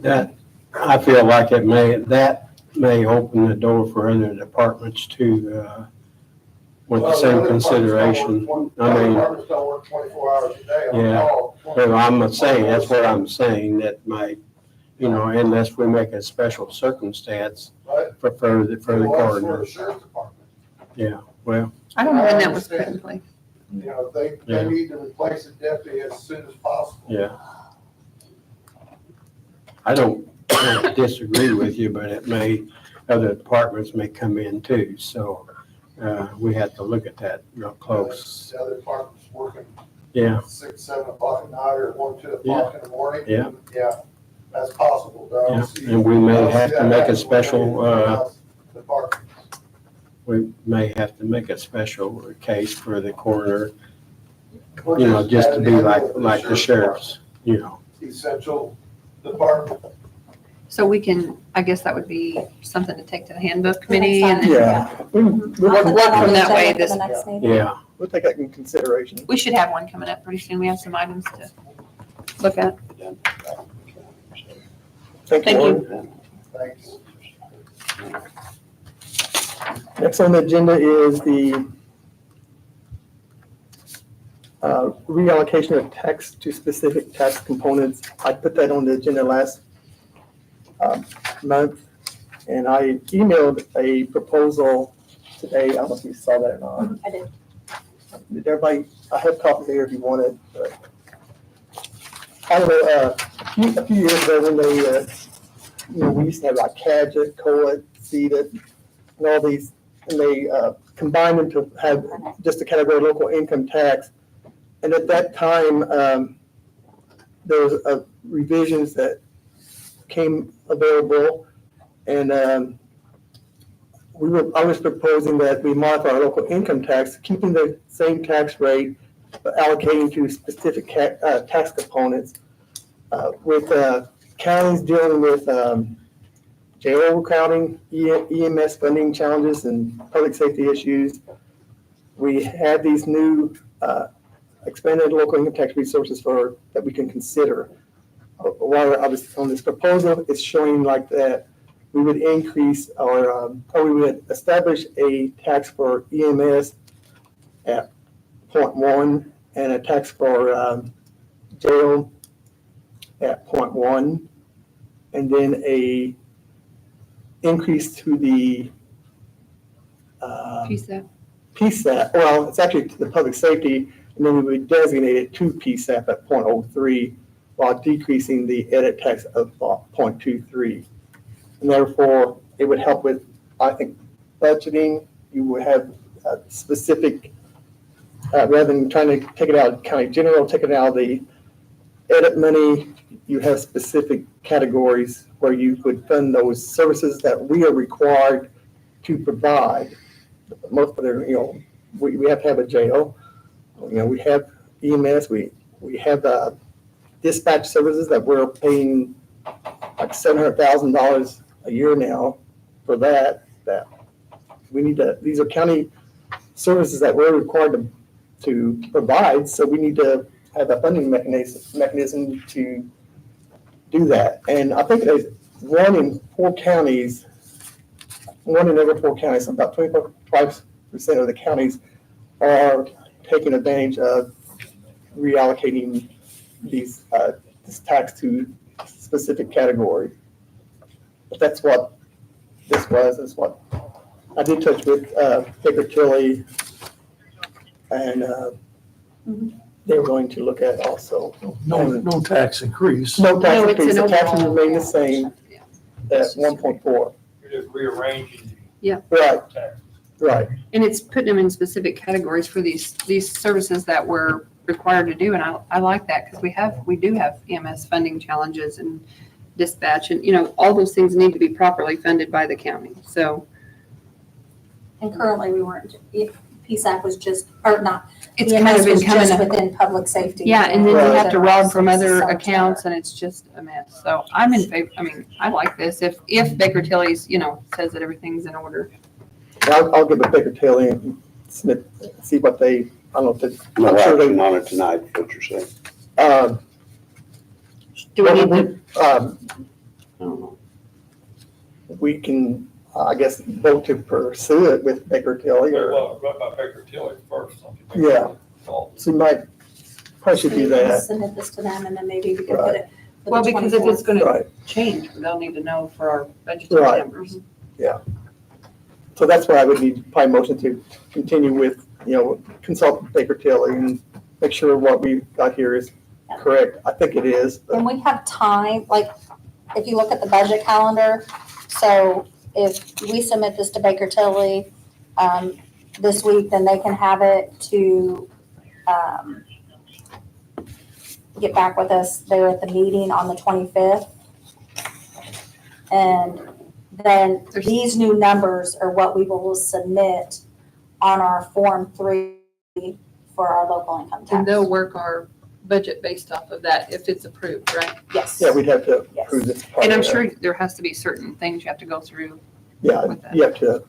That, I feel like that may open the door for other departments to, with the Well, same other consideration. departments I mean, Departments don't work 24 hours a day on Yeah. call. well, I'm saying, that's what I'm saying, that might, you know, unless we make a special circumstance Right? for the For the coroner. sheriff's department. Yeah, well, I don't know when that was put in place. You know, they Yeah. need to replace the deputy as soon as possible. yeah. I don't disagree with you, but it may, other departments may come in too, so, we have to look at that real close. The other department's working Yeah, 6, 7 o'clock at night or 1, 2 o'clock in the morning. Yeah. Yeah, that's possible, but I don't Yeah, see. and we may I don't see have to that make a happening special, with anything else department. we may have to make a special case for the coroner, Or you know, just to add be in like with the sheriff's, you know. department. Essential department. So we can, I guess that would be something to take to the handbook committee and then Yeah. We'll Work from that way, For this- the next meeting. Yeah, take that in consideration. we should have one coming up pretty soon. We have some items to look at. done back in the county, so. Thank Thank you. you. Thanks. Next on the agenda is the reallocation of tax to specific tax components. I put that on the agenda last month, and I emailed a proposal today. I don't know if you saw that or not. I did. Did everybody, I have copies here if you want it, but I don't know, a few years ago when they, we used to have like Cadget, COLA, CEDA, and all these, and they combined them to have just a category of local income tax. And at that time, there was revisions that came available, and I was proposing that we modify our local income tax, keeping the same tax rate, but allocating to specific tax components. With counties dealing with jail overcrowding, EMS funding challenges, and public safety issues, we had these new expanded local income tax resources that we can consider. While I was on this proposal, it's showing like that we would increase our, or we would establish a tax for EMS at 0.1 and a tax for jail at 0.1, and then a increase to the PSAP. Well, it's actually to the public safety, and then we would designate it to PSAP at 0.03 while decreasing the edit tax of 0.23. And therefore, it would help with, I think, budgeting. You would have specific, rather than trying to take it out of county general, take it out of the edit money, you have specific categories where you would fund those services that we are required to provide. Most of them, we have to have a jail. We have EMS, we have dispatch services that we're paying like $700,000 a year now for that we need to, these are county services that we're required to provide, so we need to have a funding mechanism to do that. And I think there's one in every 4 counties, about 25% of the counties are taking advantage of reallocating this tax to specific category. But that's what this was, is what I did touch with Baker Tilly, and they were going to look at also. No tax increase. No tax No, it's increase, an the tax will overall- remain the same at 1.4. You're just rearranging Right, tax. right. And it's putting them in specific categories for these services that we're required to do, and I like that, because we do have EMS funding challenges and dispatch, and, all those things need to be properly funded by the county, so. And currently, we weren't, PSAC was just, or not, It's kind of EMS been was coming just up. within public safety. Yeah, and then Right. you have to rob from other So much accounts, and it's just a mess. So I'm in favor, I like this, if Baker Tilly's, says that everything's in order. I'll give a Baker Tilly and Smith, see what they, I don't know if they. No I'm sure they- action on it tonight, is what you're saying. Do we need to, I don't know. We can, I guess, vote to pursue it with Baker Tilly, or, Well, run by Baker Tilly first. don't you think? Yeah. so you probably should do that. Submit this to them, and then maybe we can put it. for the well, because if it's 24th. gonna Right, change, they'll need to know for our budgetary Right. numbers. so that's why I would need probably motion to continue with, consult with Baker Tilly and make sure what we've got here is correct. I think it is, but And we have time, like, if you look at the budget calendar, so if we submit this to Baker Tilly this week, then they can have it to get back with us there at the meeting on the 25th. And then these new numbers are what we will submit on our Form 3 for our local income And tax. they'll work our budget based off of that if it's approved, right? Yes. yeah, we'd have to Yes. approve this. part And I'm of that. sure there has to be certain things you have to go through, Yeah, with that. you have to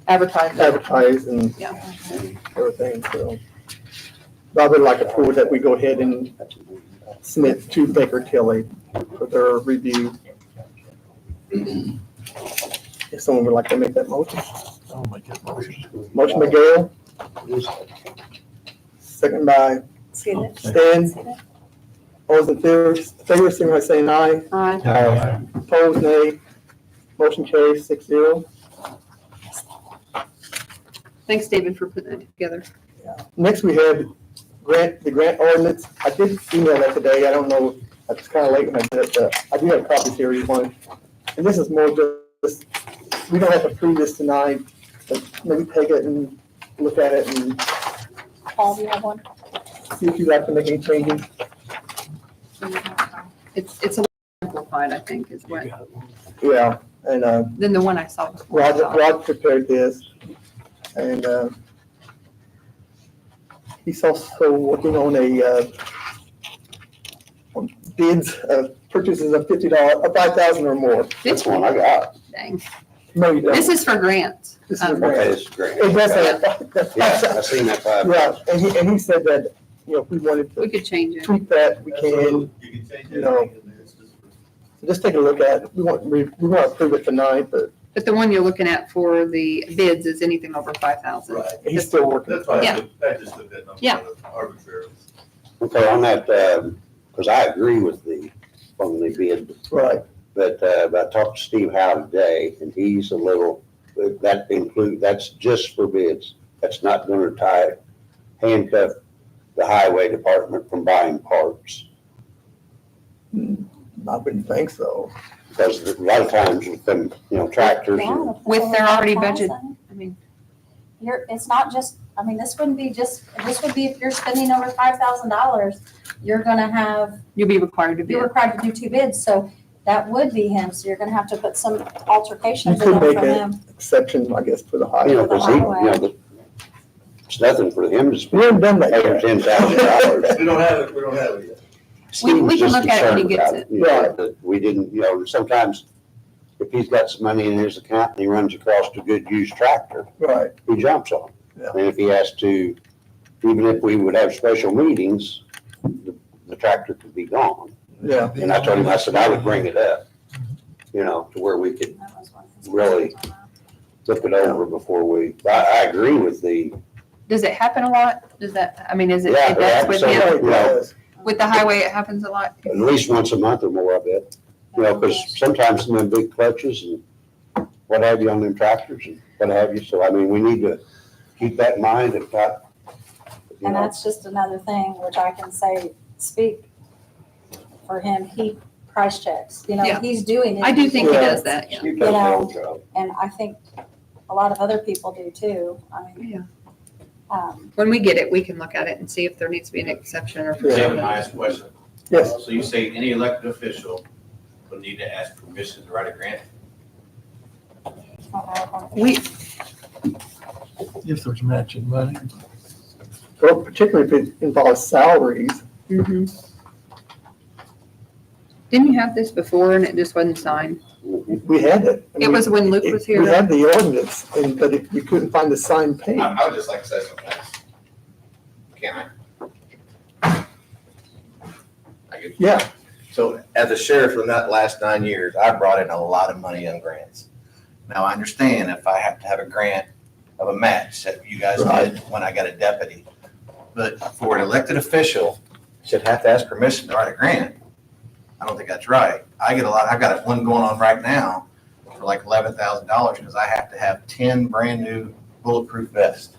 advertise it. advertise and Yeah. everything, so. But I would like to approve that we go ahead and Smith to Baker Tilly for their review. If someone would like to make that motion. I'll make that motion. Motion by Gail, second by Stan. All those in favor, signify by saying aye. Aye. Opposed, nay. Motion carries 6-0. Thanks, David, for putting that together. Next, we have the grant ordinance. I did email that today. I don't know, it's kind of late when I did it, but I do have copies here. You want, and this is more just, we don't have to approve this tonight, but maybe take it and look at it and Paul, do you have one? see if you'd like to make any changes. It's a little simplified, I think, is what, Yeah, and than the one I saw before. Rod prepared this, and he's also working on on bids, purchases of $50, of 5,000 or more. That's one I got. Dang. No, you don't. This is for grants. This is a Um, Okay, grant. this is great. It does have, Yeah, I seen that five. yeah, and he said that, if we wanted We to could change it. tweak that, we can. You can change You know. anything in there. It's just- So just take a look at it. We want to approve it tonight, but But the one you're looking at for the bids is anything over 5,000. Right. he's still working. That's fine. Yeah. I just took that number Yeah. arbitrarily. Okay, on that, because I agree with on the bid, Right, but I talked to Steve Howe today, and he's a little, that's just for bids. That's not gonna handcuff the highway department from buying parts. I wouldn't think so. Because a lot of times with them, tractors and With their already budget. I mean, It's not just, I mean, this would be if you're spending over $5,000, you're gonna have, you'll be required to bid. you're required to do 2 bids, so that would be him, so you're gonna have to put some altercations You in could there make for it. him. Exception, I guess, for the high. because it's nothing for him to We spend haven't done that over yet. $10,000. We don't have it yet. Steve was we can just look at it when he concerned gets about it. Right. that we didn't, sometimes if he's got some money in his account and he runs across a good used tractor, Right, he jumps on it. Yeah. And if he has to, even if we would have special meetings, the tractor could be gone. yeah. And I told him, I said, I would bring it up, to where we could That was one of his really questions on look it over before I agree with Does it happen a lot? Is that, I mean, is it, Yeah, that's with so- him? Right, yes. With the highway, it happens a lot? at least once a month or more, I bet. Because sometimes some of them big clutches and what have you on them tractors and what have you. So, I mean, we need to keep that in mind if not, And that's just another thing, which I can speak for him, he price checks, Yeah. he's doing it. I do think he Yeah. does that, yeah. Steve does a hell of a job. And I think a lot of other people do too, Yeah. um, When we get it, we can look at it and see if there needs to be an exception or. Yeah. David, I ask a question. Yes, So you say any elected official would need to ask permission to write a grant? We, If there's matching money. well, particularly if it involves salaries. mhm. Didn't you have this before and it just wasn't signed? We had it. I It mean, was when Luke was We here. had the ordinance, but if we couldn't find the signed page. I would just like to say something. Can I? I could- Yeah, So as a sheriff for that last 9 years, I brought in a lot of money on grants. Now, I understand if I have to have a grant of a match that you guys did when I got a deputy. But for an elected official, should have to ask permission to write a grant. I don't think that's right. I've got one going on right now for like $11,000 because I have to have 10 brand new bulletproof vests.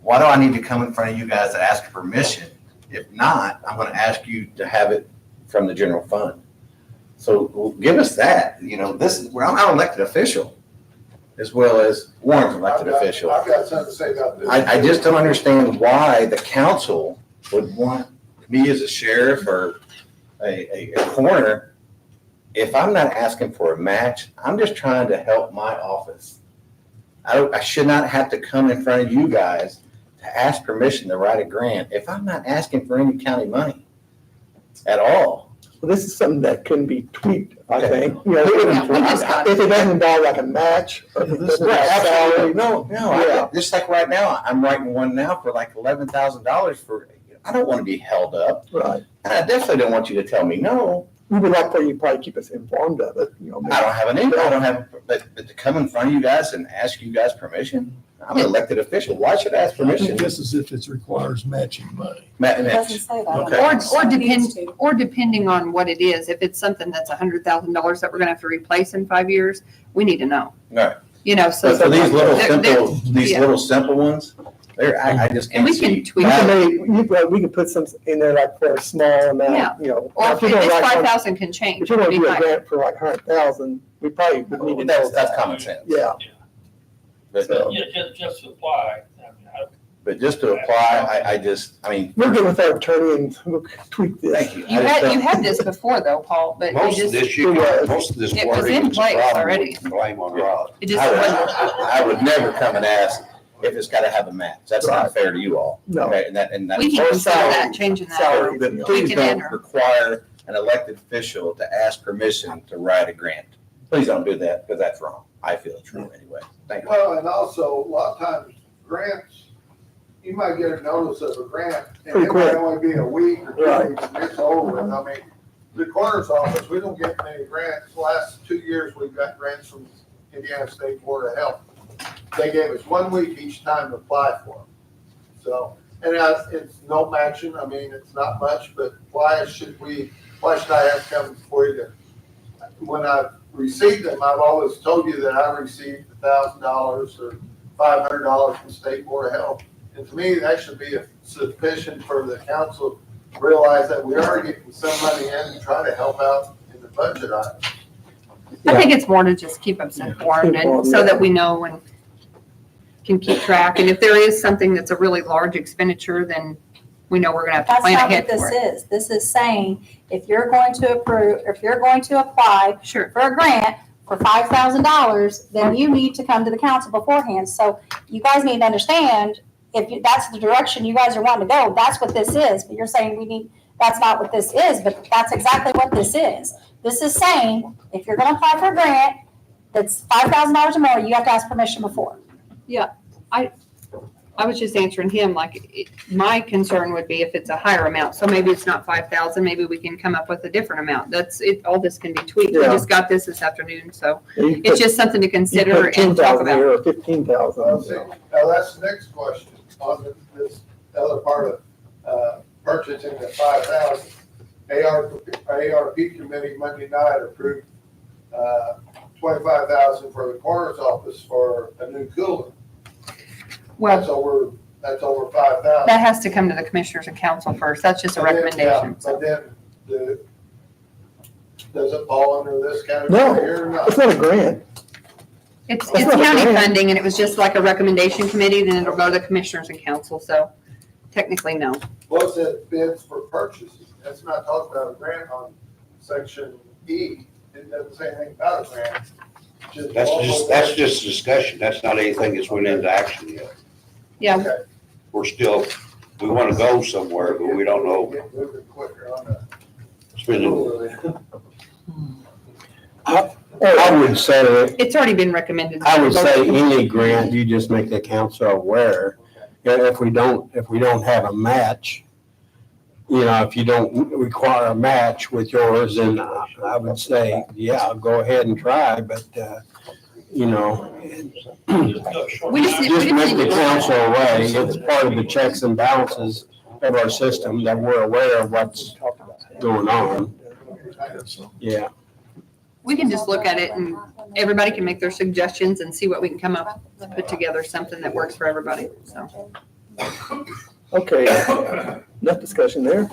Why do I need to come in front of you guys to ask permission? If not, I'm gonna ask you to have it from the general fund. So give us that, I'm an elected official as well as Warren's elected official. I've got something to say about this. I just don't understand why the council would want me as a sheriff or a coroner. If I'm not asking for a match, I'm just trying to help my office. I should not have to come in front of you guys to ask permission to write a grant if I'm not asking for any county money at all. well, this is something that can be tweaked, I Okay. think. Yeah, we just got If it doesn't involve like a match, or if it doesn't have salary. No, Yeah. just like right now, I'm writing one now for like $11,000 for I don't want to be held up. Right. And I definitely don't want you to tell me no. We would like for you to probably keep us informed of it, you know. I don't have I don't have, but to come in front of you guys and ask you guys permission? I'm an elected official. Why should I ask I think permission? this is if it requires matching money. Matt, It doesn't say that. Okay. Or depending on what it is, if it's something that's $100,000 that we're gonna have to replace in 5 years, we need to know. Right. You know, so. But for these little They're- yeah. little simple ones, I just And can't we see. can tweak We it. can we could put some in there like for a small amount, you know. Or If if you're gonna it's write one- 5,000 can change. If you're gonna it'd be do a higher. grant for like 100,000, we probably would need to know. That's common sense. Yeah, But, So- Yeah, just apply. I mean, but just to apply, I mean, we'll get with our attorney and we'll tweak this. thank you. You had this before though, Paul, but you Most of just, this, you can, most of this It was in wording is a place problem already. with blame on Rod. it just wasn't. I would never come and ask if it's gotta have a match. That's not Right. fair to you all. No. Okay, and that. We can or consider salary. that, changing that. Salary. But We please can don't enter. require an elected official to ask permission to write a grant. Please don't do that, because that's wrong. I feel it's wrong anyway. Thank you. Well, and also, a lot of times, grants, you might get a notice of a grant, and Pretty it might quick. only be a week or 2 Right. weeks, and it's over with. I mean, the coroner's office, we don't get many grants. The last 2 years, we've got grants from Indiana State Board of Health. They gave us 1 week each time to apply for them. So, and it's no matching, I mean, it's not much, but why should I have to come before you to, when I've received them, I've always told you that I received $1,000 or $500 from State Board of Health. And to me, that should be sufficient for the council to realize that we are getting some money in and try to help out in the budget item. I think it's more to just keep us informed and so that we know and can keep track. And if there is something that's a really large expenditure, then we know we're gonna have to That's plan not what ahead this for it. is. This is saying, if you're going to apply Sure. for a grant for $5,000, then you need to come to the council beforehand. So you guys need to understand, that's the direction you guys are wanting to go, that's what this is. But you're saying that's not what this is, but that's exactly what this is. This is saying, if you're gonna apply for a grant that's $5,000 or more, you have to ask permission before. I was just answering him, my concern would be if it's a higher amount, so maybe it's not 5,000, maybe we can come up with a different amount. That's it, all this can be tweaked. We Yeah. just got this afternoon, so You it's put- just something to you consider put and 10,000 talk about. here or Well, 15,000. see, now that's the next question on this other part of purchasing the 5,000. ARP committee Monday night approved 25,000 for the coroner's office for a new cooler. Well, That's over 5,000. that has to come to the commissioners and council first. That's just a recommendation. But then, does it fall under this category here or not? It's not a grant. It's That's not a county grant. funding and it was just like a recommendation committee, then it'll go to the commissioners and council, so technically no. What's it bids for purchases? That's not talking about a grant on section E. It doesn't say anything about a grant. That's just discussion. That's not anything that's went into action yet. Yeah, We're still, we want to go somewhere, but we don't know. Get moving quicker on the Spending. cooler. I would say, it's already been recommended. I would say any grant, you just make the council aware. If we don't have a match, if you don't require a match with yours, then I would say, yeah, go ahead and try, but, We just just make the need- council aware. It's part of the checks and balances of our system that we're aware of what's going on. Yeah. We can just look at it and everybody can make their suggestions and see what we can come up, put together something that works for everybody, so. Okay, enough discussion there.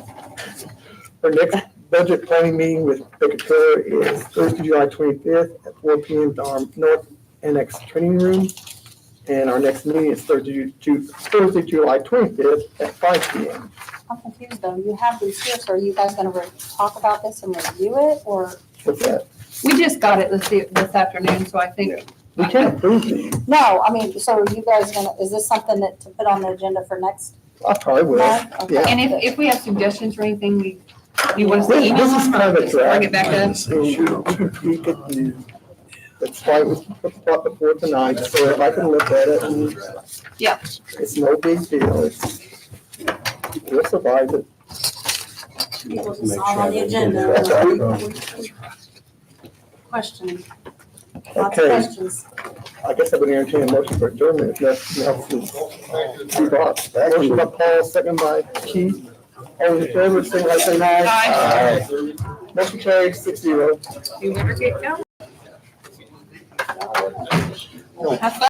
Our next budget planning meeting with Baker Taylor is Thursday, July 25th at 4 p.m. at our North Annex Training Room. And our next meeting is Thursday, July 25th at 5 p.m. I'm confused though. You have these here, so are you guys gonna talk about this and review it, or? What's that? We just got it this afternoon, so I think, We can't approve these. No, I mean, so are you guys is this something to put on the agenda for next I probably will. month? Okay. Yeah. and if we have suggestions or anything, you want us to This email is them kind or of a just bring it back draft. up? So we can tweak it and that's why it was brought before tonight, so everybody can look at it and. Yeah. It's no big deal. We'll survive it. It was Make all on the sure agenda. that- Question. Lots of Okay, questions. I guess I would entertain a motion for adjournment if nothing else is be brought. Motion by Paul, second by Keith. All in favor, signify by saying aye. Aye. Motion carries 6-0. You better get going. Have fun.